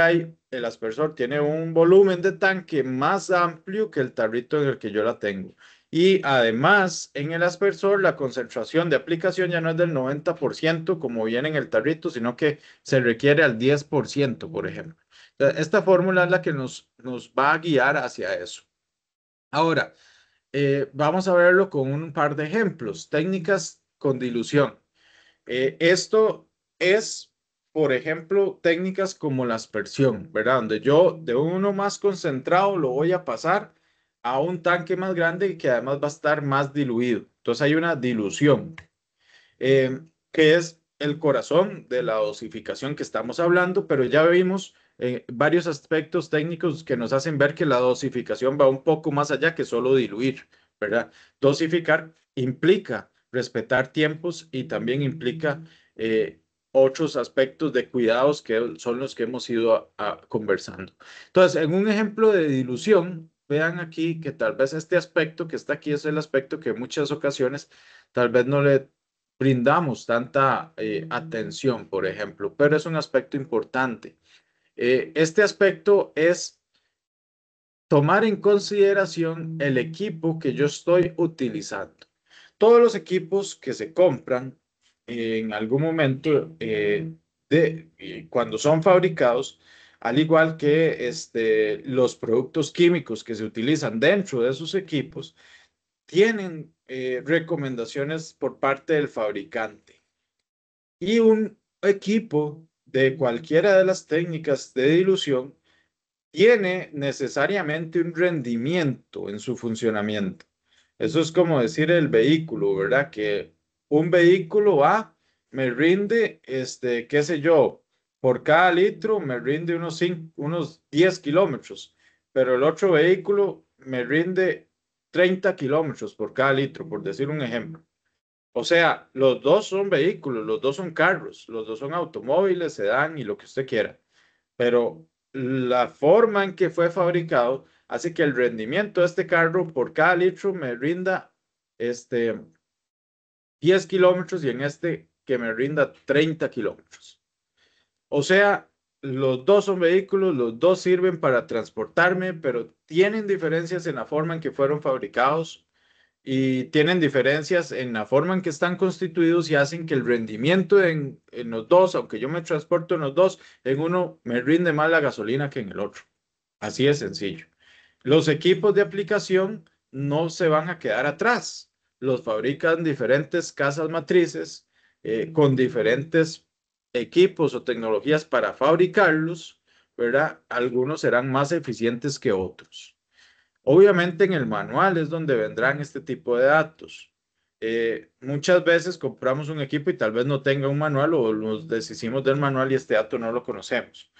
el aspersor tiene un volumen de tanque más amplio que el tarrito en el que yo la tengo. Y además, en el aspersor, la concentración de aplicación ya no es del 90% como viene en el tarrito, sino que se requiere al 10%, por ejemplo. Esta fórmula es la que nos va a guiar hacia eso. Ahora, vamos a verlo con un par de ejemplos. Técnicas con dilución. Esto es, por ejemplo, técnicas como la aspersión, ¿verdad? Donde yo de uno más concentrado lo voy a pasar a un tanque más grande y que además va a estar más diluido. Entonces hay una dilución, que es el corazón de la dosificación que estamos hablando, pero ya vimos varios aspectos técnicos que nos hacen ver que la dosificación va un poco más allá que solo diluir, ¿verdad? Dosificar implica respetar tiempos y también implica otros aspectos de cuidados que son los que hemos ido conversando. Entonces, en un ejemplo de dilución, vean aquí que tal vez este aspecto que está aquí es el aspecto que en muchas ocasiones tal vez no le brindamos tanta atención, por ejemplo, pero es un aspecto importante. Este aspecto es tomar en consideración el equipo que yo estoy utilizando. Todos los equipos que se compran en algún momento cuando son fabricados, al igual que los productos químicos que se utilizan dentro de sus equipos, tienen recomendaciones por parte del fabricante. Y un equipo de cualquiera de las técnicas de dilución tiene necesariamente un rendimiento en su funcionamiento. Eso es como decir el vehículo, ¿verdad? Que un vehículo va, me rinde, qué sé yo, por cada litro me rinde unos 10 kilómetros, pero el otro vehículo me rinde 30 kilómetros por cada litro, por decir un ejemplo. O sea, los dos son vehículos, los dos son carros, los dos son automóviles, sedán y lo que usted quiera, pero la forma en que fue fabricado hace que el rendimiento de este carro por cada litro me rinda este, 10 kilómetros y en este que me rinda 30 kilómetros. O sea, los dos son vehículos, los dos sirven para transportarme, pero tienen diferencias en la forma en que fueron fabricados y tienen diferencias en la forma en que están constituidos y hacen que el rendimiento en los dos, aunque yo me transporto en los dos, en uno me rinde más la gasolina que en el otro. Así de sencillo. Los equipos de aplicación no se van a quedar atrás. Los fabrican diferentes casas matrices con diferentes equipos o tecnologías para fabricarlos, ¿verdad? Algunos serán más eficientes que otros. Obviamente en el manual es donde vendrán este tipo de datos. Muchas veces compramos un equipo y tal vez no tenga un manual o nos deshicimos del manual y este dato no lo conocemos.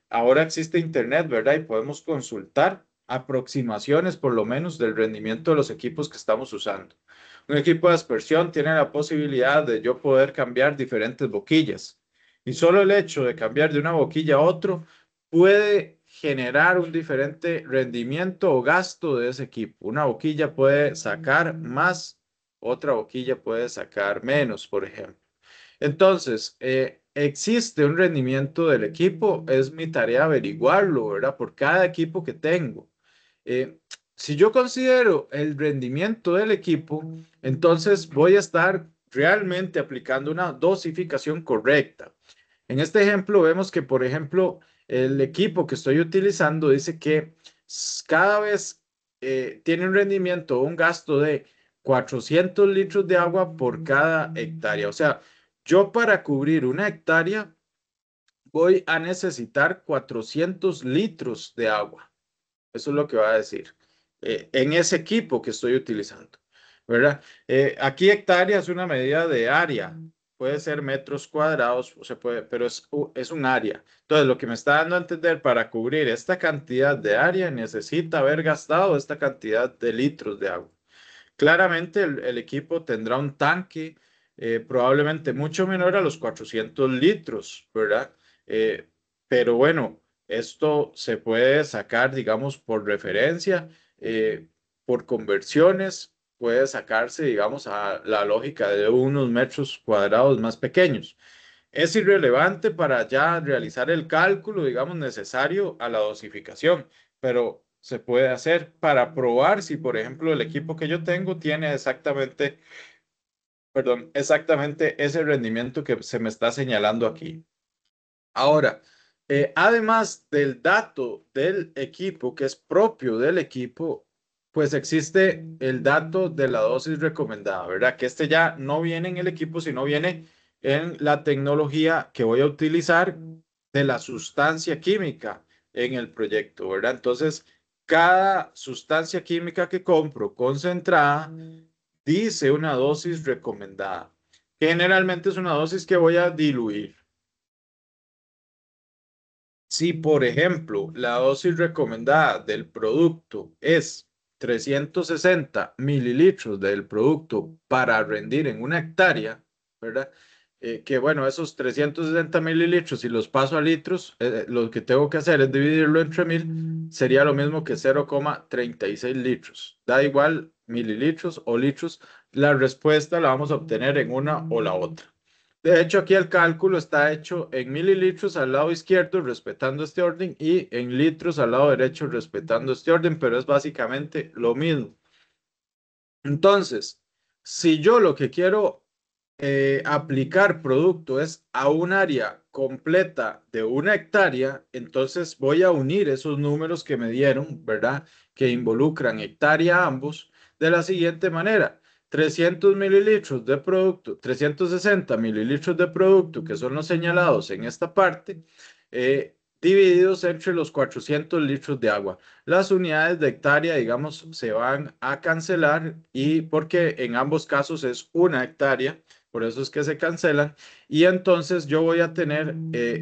Ahora existe Internet, ¿verdad? Y podemos consultar aproximaciones por lo menos del rendimiento de los equipos que estamos usando. Un equipo de aspersión tiene la posibilidad de yo poder cambiar diferentes boquillas. Y solo el hecho de cambiar de una boquilla a otro puede generar un diferente rendimiento o gasto de ese equipo. Una boquilla puede sacar más, otra boquilla puede sacar menos, por ejemplo. Entonces, existe un rendimiento del equipo, es mi tarea averiguarlo, ¿verdad? Por cada equipo que tengo. Eh, si yo considero el rendimiento del equipo, entonces voy a estar realmente aplicando una dosificación correcta. En este ejemplo vemos que, por ejemplo, el equipo que estoy utilizando dice que cada vez tiene un rendimiento o un gasto de 400 litros de agua por cada hectárea. O sea, yo para cubrir una hectárea voy a necesitar 400 litros de agua. Eso es lo que va a decir en ese equipo que estoy utilizando, ¿verdad? Aquí hectárea es una medida de área. Puede ser metros cuadrados, o se puede, pero es un área. Entonces, lo que me está dando a entender para cubrir esta cantidad de área necesita haber gastado esta cantidad de litros de agua. Claramente el equipo tendrá un tanque probablemente mucho menor a los 400 litros, ¿verdad? Eh, pero bueno, esto se puede sacar, digamos, por referencia, por conversiones, puede sacarse, digamos, a la lógica de unos metros cuadrados más pequeños. Es irrelevante para ya realizar el cálculo, digamos, necesario a la dosificación, pero se puede hacer para probar si, por ejemplo, el equipo que yo tengo tiene exactamente, perdón, exactamente ese rendimiento que se me está señalando aquí. Ahora, además del dato del equipo, que es propio del equipo, pues existe el dato de la dosis recomendada, ¿verdad? Que este ya no viene en el equipo, sino viene en la tecnología que voy a utilizar de la sustancia química en el proyecto, ¿verdad? Entonces, cada sustancia química que compro concentrada dice una dosis recomendada. Generalmente es una dosis que voy a diluir. Si, por ejemplo, la dosis recomendada del producto es 360 mililitros del producto para rendir en una hectárea, ¿verdad? Que bueno, esos 360 mililitros, si los paso a litros, lo que tengo que hacer es dividirlo entre 1000, sería lo mismo que 0,36 litros. Da igual mililitros o litros, la respuesta la vamos a obtener en una o la otra. De hecho, aquí el cálculo está hecho en mililitros al lado izquierdo, respetando este orden, y en litros al lado derecho, respetando este orden, pero es básicamente lo mismo. Entonces, si yo lo que quiero aplicar producto es a un área completa de 1 hectárea, entonces voy a unir esos números que me dieron, ¿verdad? Que involucran hectárea ambos, de la siguiente manera. 300 mililitros de producto, 360 mililitros de producto, que son los señalados en esta parte, divididos entre los 400 litros de agua. Las unidades de hectárea, digamos, se van a cancelar y porque en ambos casos es 1 hectárea, por eso es que se cancelan. Y entonces yo voy a tener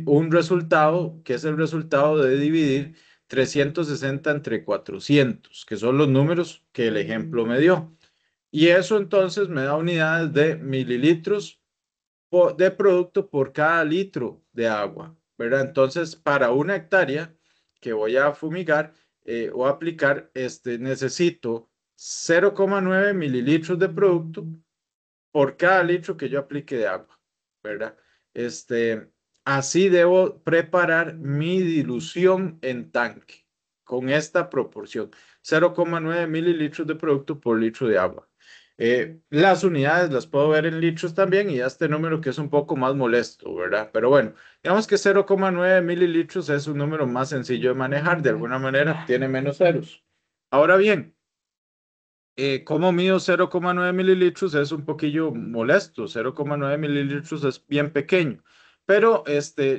un resultado que es el resultado de dividir 360 entre 400, que son los números que el ejemplo me dio. Y eso entonces me da unidades de mililitros de producto por cada litro de agua, ¿verdad? Entonces, para 1 hectárea que voy a fumigar o aplicar, necesito 0,9 mililitros de producto por cada litro que yo aplique de agua, ¿verdad? Este, así debo preparar mi dilución en tanque con esta proporción, 0,9 mililitros de producto por litro de agua. Las unidades las puedo ver en litros también y este número que es un poco más molesto, ¿verdad? Pero bueno, digamos que 0,9 mililitros es un número más sencillo de manejar, de alguna manera tiene menos ceros. Ahora bien, como mido 0,9 mililitros es un poquillo molesto, 0,9 mililitros es bien pequeño, pero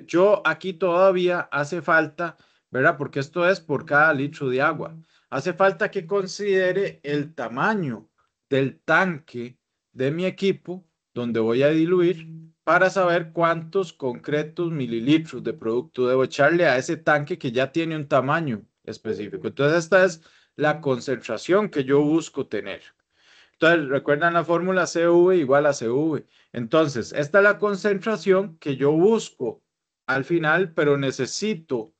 yo aquí todavía hace falta, ¿verdad? Porque esto es por cada litro de agua. Hace falta que considere el tamaño del tanque de mi equipo donde voy a diluir para saber cuántos concretos mililitros de producto debo echarle a ese tanque que ya tiene un tamaño específico. Entonces, esta es la concentración que yo busco tener. Entonces, recuerdan la fórmula CV igual a CV. Entonces, esta es la concentración que yo busco al final, pero necesito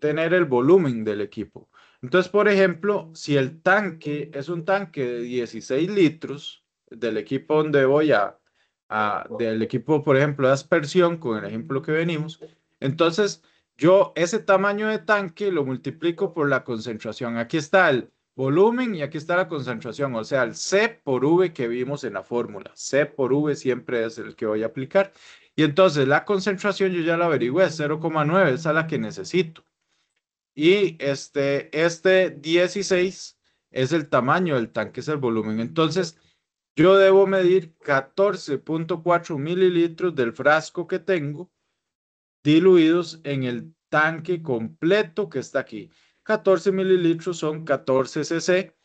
tener el volumen del equipo. Entonces, por ejemplo, si el tanque es un tanque de 16 litros, del equipo donde voy del equipo, por ejemplo, de aspersión, con el ejemplo que venimos, entonces yo ese tamaño de tanque lo multiplico por la concentración. Aquí está el volumen y aquí está la concentración, o sea, el C por V que vimos en la fórmula. C por V siempre es el que voy a aplicar. Y entonces la concentración yo ya la averigüé, 0,9, esa es la que necesito. Y este 16 es el tamaño del tanque, es el volumen. Entonces, yo debo medir 14,4 mililitros del frasco que tengo diluidos en el tanque completo que está aquí. 14 mililitros son 14 cc,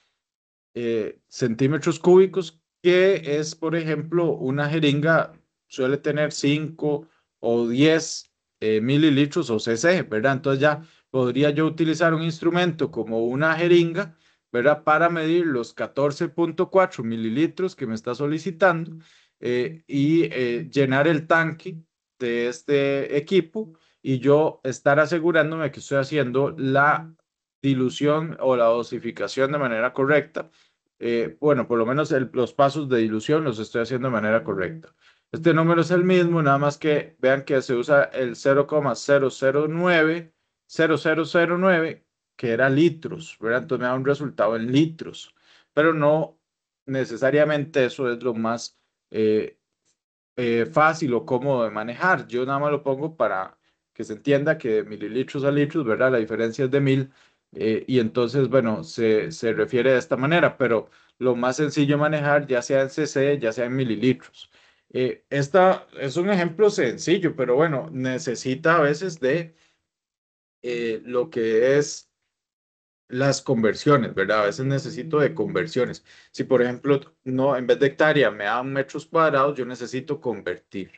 centímetros cúbicos, que es, por ejemplo, una jeringa suele tener 5 o 10 mililitros o cc, ¿verdad? Entonces ya podría yo utilizar un instrumento como una jeringa, ¿verdad? Para medir los 14,4 mililitros que me está solicitando y llenar el tanque de este equipo y yo estar asegurándome que estoy haciendo la dilución o la dosificación de manera correcta. Bueno, por lo menos los pasos de dilución los estoy haciendo de manera correcta. Este número es el mismo, nada más que vean que se usa el 0,009, que era litros, ¿verdad? Entonces me da un resultado en litros, pero no necesariamente eso es lo más eh, fácil o cómodo de manejar. Yo nada más lo pongo para que se entienda que de mililitros a litros, ¿verdad? La diferencia es de 1000 y entonces, bueno, se refiere de esta manera, pero lo más sencillo de manejar, ya sea en cc, ya sea en mililitros. Esta es un ejemplo sencillo, pero bueno, necesita a veces de lo que es las conversiones, ¿verdad? A veces necesito de conversiones. Si, por ejemplo, no, en vez de hectárea me dan metros cuadrados, yo necesito convertir.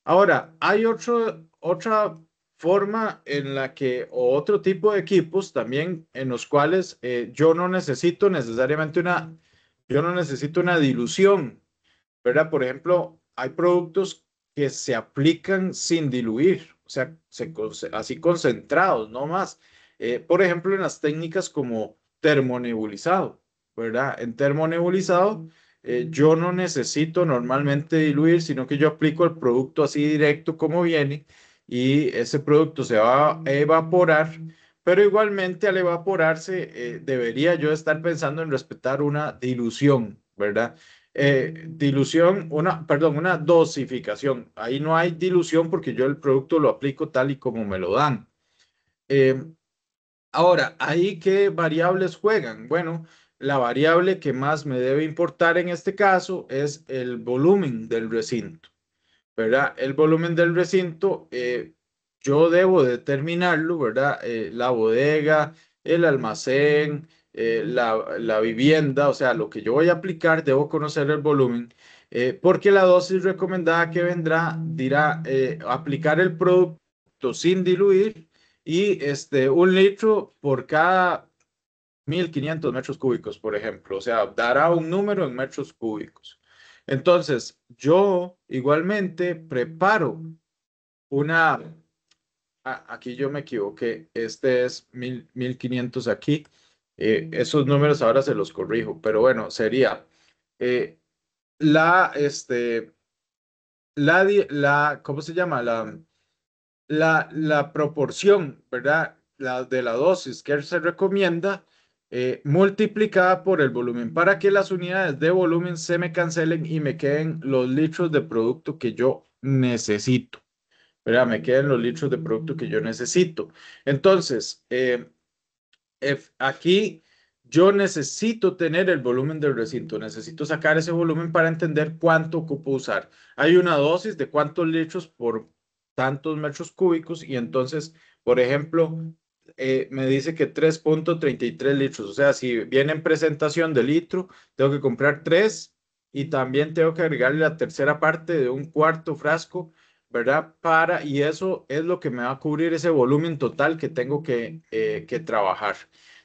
Ahora, hay otra forma en la que, o otro tipo de equipos también en los cuales yo no necesito necesariamente yo no necesito una dilución, ¿verdad? Por ejemplo, hay productos que se aplican sin diluir, o sea, así concentrados, no más. Por ejemplo, en las técnicas como termonebulizado, ¿verdad? En termonebulizado, yo no necesito normalmente diluir, sino que yo aplico el producto así directo como viene y ese producto se va a evaporar, pero igualmente al evaporarse, debería yo estar pensando en respetar una dilución, ¿verdad? dilución, perdón, una dosificación. Ahí no hay dilución porque yo el producto lo aplico tal y como me lo dan. Eh, Ahora, ¿ahí qué variables juegan? Bueno, la variable que más me debe importar en este caso es el volumen del recinto. ¿Verdad? El volumen del recinto, yo debo determinarlo, ¿verdad? La bodega, el almacén, la vivienda, o sea, lo que yo voy a aplicar, debo conocer el volumen, porque la dosis recomendada que vendrá dirá aplicar el producto sin diluir y 1 litro por cada 1500 metros cúbicos, por ejemplo. O sea, dará un número en metros cúbicos. Entonces, yo igualmente preparo una, aquí yo me equivoqué, este es 1500 aquí. Esos números ahora se los corrijo, pero bueno, sería eh, la, ¿cómo se llama? La proporción, ¿verdad? De la dosis que se recomienda multiplicada por el volumen para que las unidades de volumen se me cancelen y me queden los litros de producto que yo necesito, ¿verdad? Me queden los litros de producto que yo necesito. Entonces, aquí yo necesito tener el volumen del recinto, necesito sacar ese volumen para entender cuánto ocupo usar. Hay una dosis de cuántos litros por tantos metros cúbicos y entonces, por ejemplo, me dice que 3,33 litros, o sea, si viene en presentación de litro, tengo que comprar 3 y también tengo que agregarle la tercera parte de un cuarto frasco, ¿verdad? Y eso es lo que me va a cubrir ese volumen total que tengo que trabajar.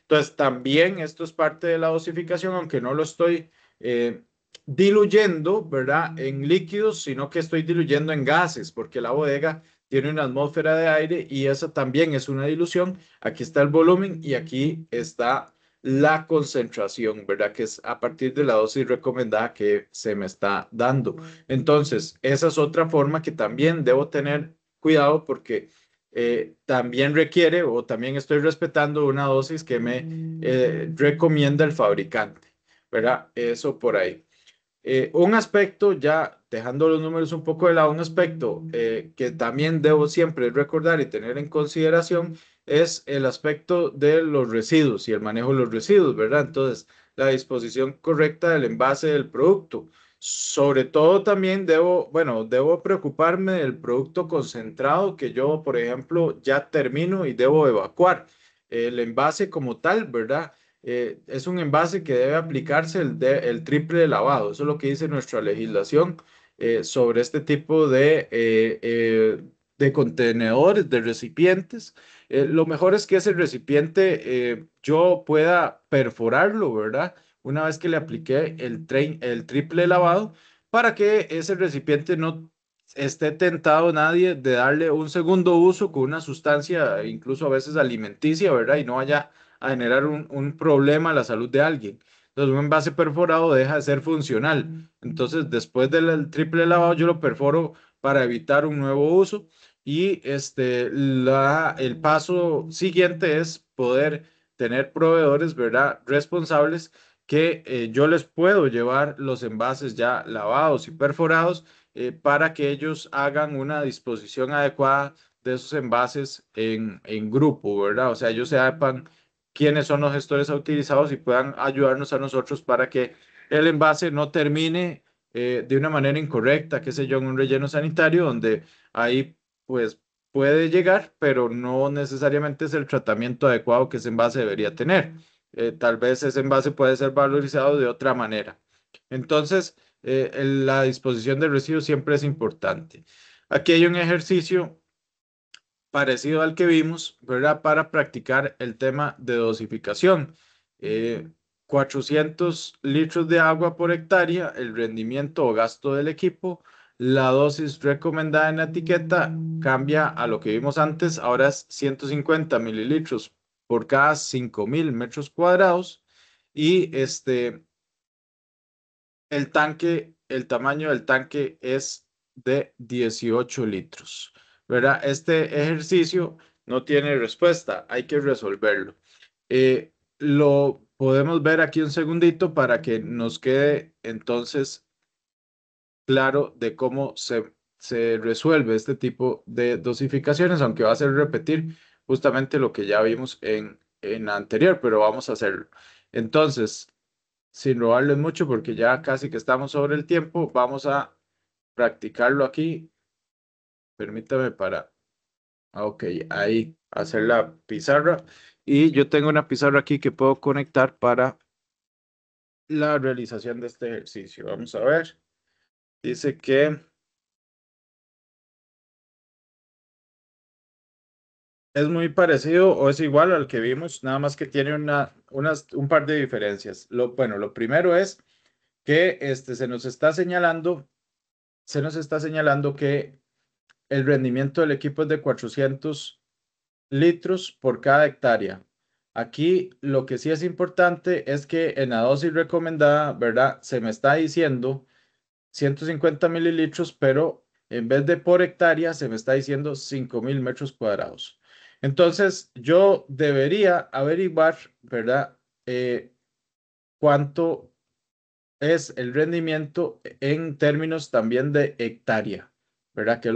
Entonces, también esto es parte de la dosificación, aunque no lo estoy eh, diluyendo, ¿verdad? En líquidos, sino que estoy diluyendo en gases, porque la bodega tiene una atmósfera de aire y esa también es una dilución. Aquí está el volumen y aquí está la concentración, ¿verdad? Que es a partir de la dosis recomendada que se me está dando. Entonces, esa es otra forma que también debo tener cuidado porque también requiere o también estoy respetando una dosis que me recomienda el fabricante, ¿verdad? Eso por ahí. Un aspecto, ya dejando los números un poco de lado, un aspecto que también debo siempre recordar y tener en consideración es el aspecto de los residuos y el manejo de los residuos, ¿verdad? Entonces, la disposición correcta del envase del producto. Sobre todo también debo preocuparme del producto concentrado que yo, por ejemplo, ya termino y debo evacuar. El envase como tal, ¿verdad? Es un envase que debe aplicarse el triple de lavado. Eso es lo que dice nuestra legislación sobre este tipo de contenedores, de recipientes. Lo mejor es que ese recipiente yo pueda perforarlo, ¿verdad? Una vez que le apliqué el triple lavado, para que ese recipiente no esté tentado nadie de darle un segundo uso con una sustancia, incluso a veces alimenticia, ¿verdad? Y no vaya a generar un problema a la salud de alguien. Entonces, un envase perforado deja de ser funcional. Entonces, después del triple lavado, yo lo perforo para evitar un nuevo uso. Y el paso siguiente es poder tener proveedores, ¿verdad? Responsables que yo les puedo llevar los envases ya lavados y perforados para que ellos hagan una disposición adecuada de esos envases en grupo, ¿verdad? O sea, ellos sepan quiénes son los gestores autorizados y puedan ayudarnos a nosotros para que el envase no termine de una manera incorrecta, qué sé yo, en un relleno sanitario donde ahí pues puede llegar, pero no necesariamente es el tratamiento adecuado que ese envase debería tener. Tal vez ese envase puede ser valorizado de otra manera. Entonces, la disposición de residuos siempre es importante. Aquí hay un ejercicio parecido al que vimos, ¿verdad? Para practicar el tema de dosificación. Eh, 400 litros de agua por hectárea, el rendimiento o gasto del equipo, la dosis recomendada en la etiqueta cambia a lo que vimos antes, ahora es 150 mililitros por cada 5.000 metros cuadrados y el tamaño del tanque es de 18 litros, ¿verdad? Este ejercicio no tiene respuesta, hay que resolverlo. podemos ver aquí un segundito para que nos quede entonces claro de cómo se resuelve este tipo de dosificaciones, aunque va a ser repetir justamente lo que ya vimos en la anterior, pero vamos a hacerlo. Entonces, sin robarles mucho, porque ya casi que estamos sobre el tiempo, vamos a practicarlo aquí. Permítame para, ok, ahí hacer la pizarra. Y yo tengo una pizarra aquí que puedo conectar para la realización de este ejercicio. Vamos a ver. Dice que es muy parecido o es igual al que vimos, nada más que tiene un par de diferencias. Bueno, lo primero es que se nos está señalando que el rendimiento del equipo es de 400 litros por cada hectárea. Aquí lo que sí es importante es que en la dosis recomendada, ¿verdad? Se me está diciendo 150 mililitros, pero en vez de por hectárea se me está diciendo 5.000 metros cuadrados. Entonces, yo debería averiguar, ¿verdad? Cuánto es el rendimiento en términos también de hectárea, ¿verdad? Que es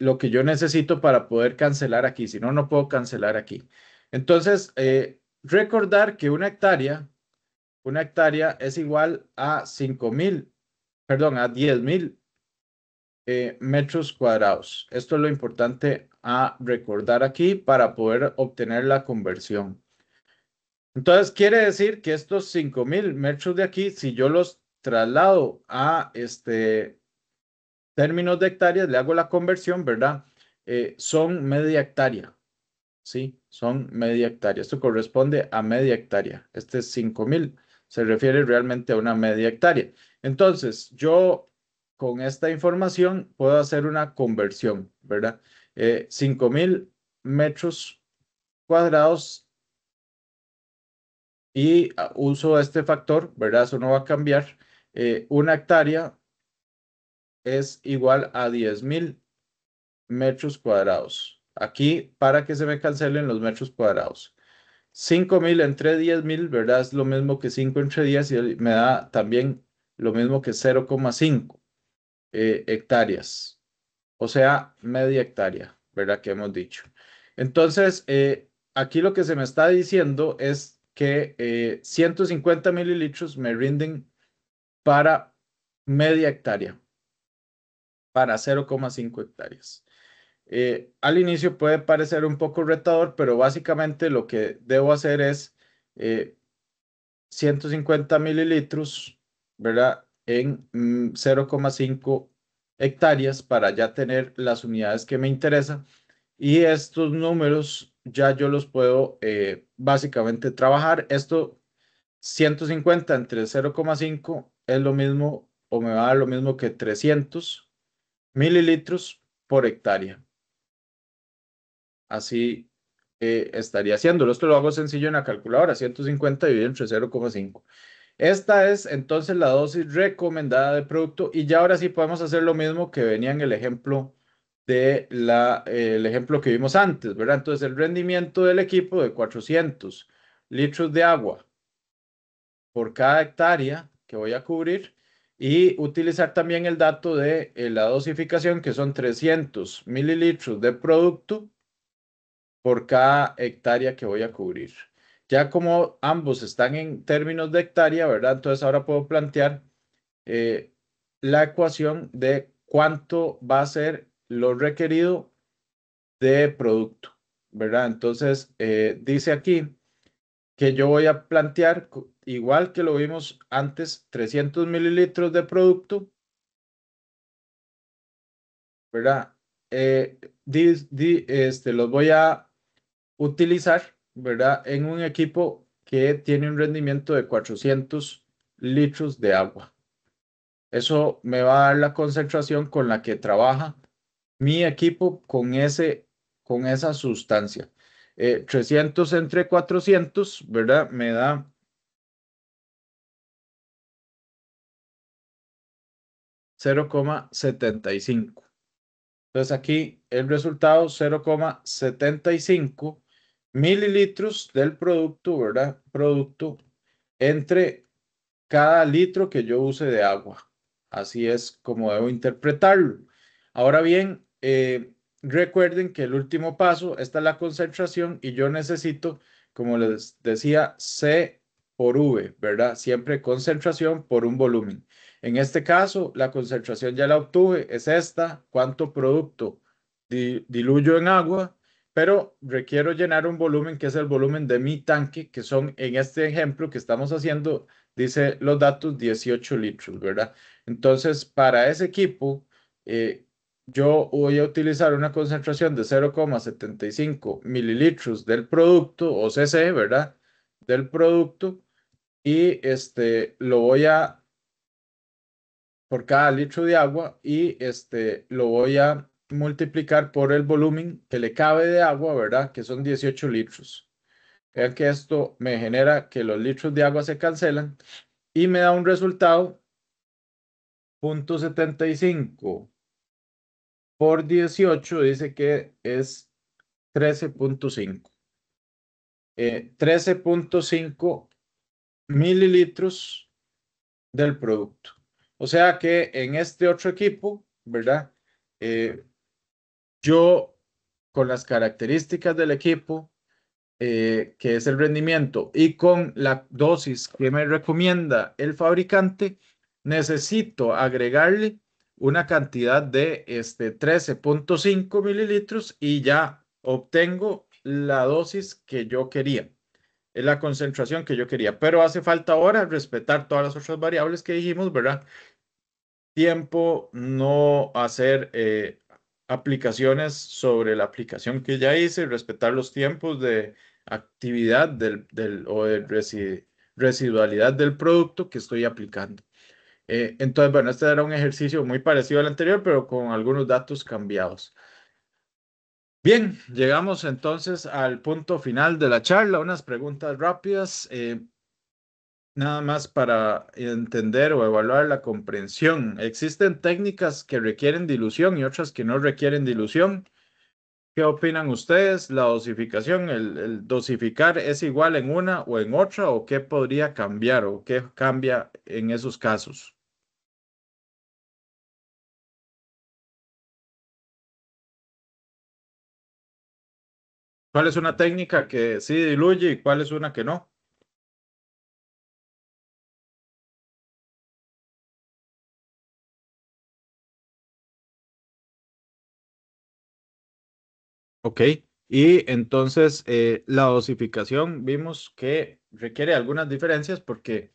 lo que yo necesito para poder cancelar aquí, si no, no puedo cancelar aquí. Entonces, recordar que una hectárea es igual a 5.000, perdón, a 10.000 metros cuadrados. Esto es lo importante a recordar aquí para poder obtener la conversión. Entonces, quiere decir que estos 5.000 metros de aquí, si yo los traslado a términos de hectáreas, le hago la conversión, ¿verdad? Son media hectárea, ¿sí? Son media hectárea. Esto corresponde a media hectárea. Este es 5.000, se refiere realmente a una media hectárea. Entonces, yo con esta información puedo hacer una conversión, ¿verdad? 5.000 metros cuadrados y uso este factor, ¿verdad? Eso no va a cambiar. Una hectárea es igual a 10.000 metros cuadrados. Aquí, para que se me cancelen los metros cuadrados. 5.000 entre 10.000, ¿verdad? Es lo mismo que 5 entre 10 y me da también lo mismo que 0,5 hectáreas. O sea, media hectárea, ¿verdad? Que hemos dicho. Entonces, aquí lo que se me está diciendo es que 150 mililitros me rinden para media hectárea, para 0,5 hectáreas. Al inicio puede parecer un poco retador, pero básicamente lo que debo hacer es 150 mililitros, ¿verdad? En 0,5 hectáreas para ya tener las unidades que me interesan. Y estos números ya yo los puedo básicamente trabajar. Esto 150 entre 0,5 es lo mismo o me va a dar lo mismo que 300 mililitros por hectárea. Así estaría haciéndolo. Esto lo hago sencillo en la calculadora, 150 dividido entre 0,5. Esta es entonces la dosis recomendada de producto y ya ahora sí podemos hacer lo mismo que venía en el ejemplo el ejemplo que vimos antes, ¿verdad? Entonces el rendimiento del equipo de 400 litros de agua por cada hectárea que voy a cubrir y utilizar también el dato de la dosificación que son 300 mililitros de producto por cada hectárea que voy a cubrir. Ya como ambos están en términos de hectárea, ¿verdad? Entonces ahora puedo plantear eh, la ecuación de cuánto va a ser lo requerido de producto, ¿verdad? Entonces dice aquí que yo voy a plantear, igual que lo vimos antes, 300 mililitros de producto, ¿verdad? Los voy a utilizar, ¿verdad? En un equipo que tiene un rendimiento de 400 litros de agua. Eso me va a dar la concentración con la que trabaja mi equipo con esa sustancia. 300 entre 400, ¿verdad? Me da 0,75. Entonces aquí el resultado 0,75 mililitros del producto, ¿verdad? Producto entre cada litro que yo use de agua. Así es como debo interpretarlo. Ahora bien, recuerden que el último paso, esta es la concentración y yo necesito, como les decía, C por V, ¿verdad? Siempre concentración por un volumen. En este caso, la concentración ya la obtuve, es esta. ¿Cuánto producto diluyo en agua? Pero requiero llenar un volumen que es el volumen de mi tanque, que son en este ejemplo que estamos haciendo, dice los datos 18 litros, ¿verdad? Entonces, para ese equipo, yo voy a utilizar una concentración de 0,75 mililitros del producto, o cc, ¿verdad? Del producto, y lo voy a, por cada litro de agua, y lo voy a multiplicar por el volumen que le cabe de agua, ¿verdad? Que son 18 litros. Vean que esto me genera que los litros de agua se cancelan y me da un resultado 0,75 por 18, dice que es 13,5. 13,5 mililitros del producto. O sea que en este otro equipo, ¿verdad? Eh, yo, con las características del equipo, que es el rendimiento, y con la dosis que me recomienda el fabricante, necesito agregarle una cantidad de 13,5 mililitros y ya obtengo la dosis que yo quería, es la concentración que yo quería. Pero hace falta ahora respetar todas las otras variables que dijimos, ¿verdad? Tiempo, no hacer aplicaciones sobre la aplicación que ya hice, respetar los tiempos de actividad o de residualidad del producto que estoy aplicando. Entonces, bueno, este era un ejercicio muy parecido al anterior, pero con algunos datos cambiados. Bien, llegamos entonces al punto final de la charla, unas preguntas rápidas. Nada más para entender o evaluar la comprensión. Existen técnicas que requieren dilución y otras que no requieren dilución. ¿Qué opinan ustedes? ¿La dosificación, el dosificar es igual en una o en otra? ¿O qué podría cambiar o qué cambia en esos casos? ¿Cuál es una técnica que sí diluye y cuál es una que no? Ok. Y entonces la dosificación vimos que requiere algunas diferencias porque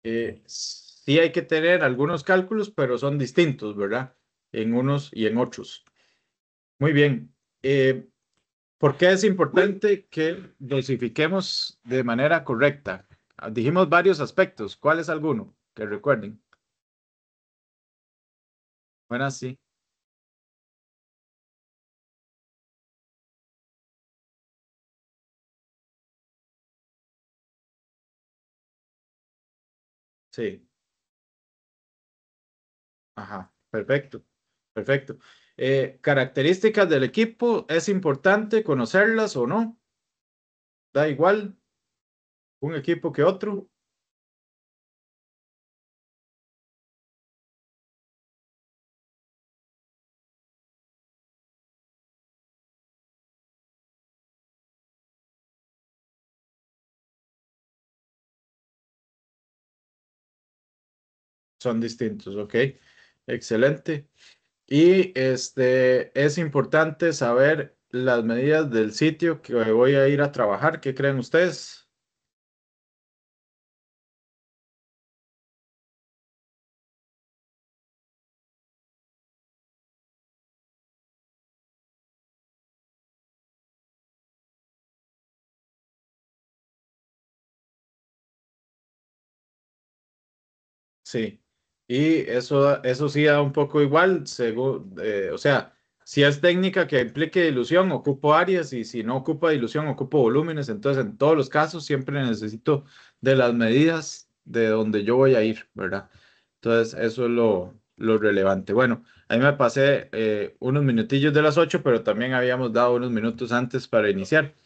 sí hay que tener algunos cálculos, pero son distintos, ¿verdad? En unos y en otros. Muy bien. ¿Por qué es importante que dosifiquemos de manera correcta? Dijimos varios aspectos. ¿Cuál es alguno? Que recuerden. Bueno, sí, sí. Ajá, perfecto, perfecto. Características del equipo, ¿es importante conocerlas o no? Da igual un equipo que otro. Son distintos, ok. Excelente. Y es importante saber las medidas del sitio que voy a ir a trabajar. ¿Qué creen ustedes? Sí. Y eso sí da un poco igual, según, o sea, si es técnica que implique dilución, ocupo áreas y si no ocupa dilusión, ocupo volúmenes. Entonces, en todos los casos, siempre necesito de las medidas de donde yo voy a ir, ¿verdad? Entonces, eso es lo relevante. Bueno, ahí me pasé unos minutillos de las 8, pero también habíamos dado unos minutos antes para iniciar.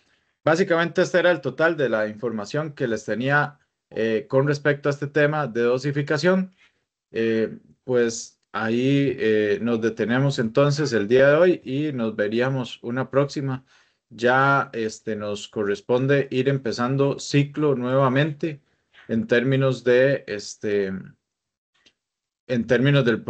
Básicamente este era el total de la información que les tenía con respecto a este tema de dosificación. Pues ahí nos detenemos entonces el día de hoy y nos veríamos una próxima. Ya nos corresponde ir empezando ciclo nuevamente en términos de en términos del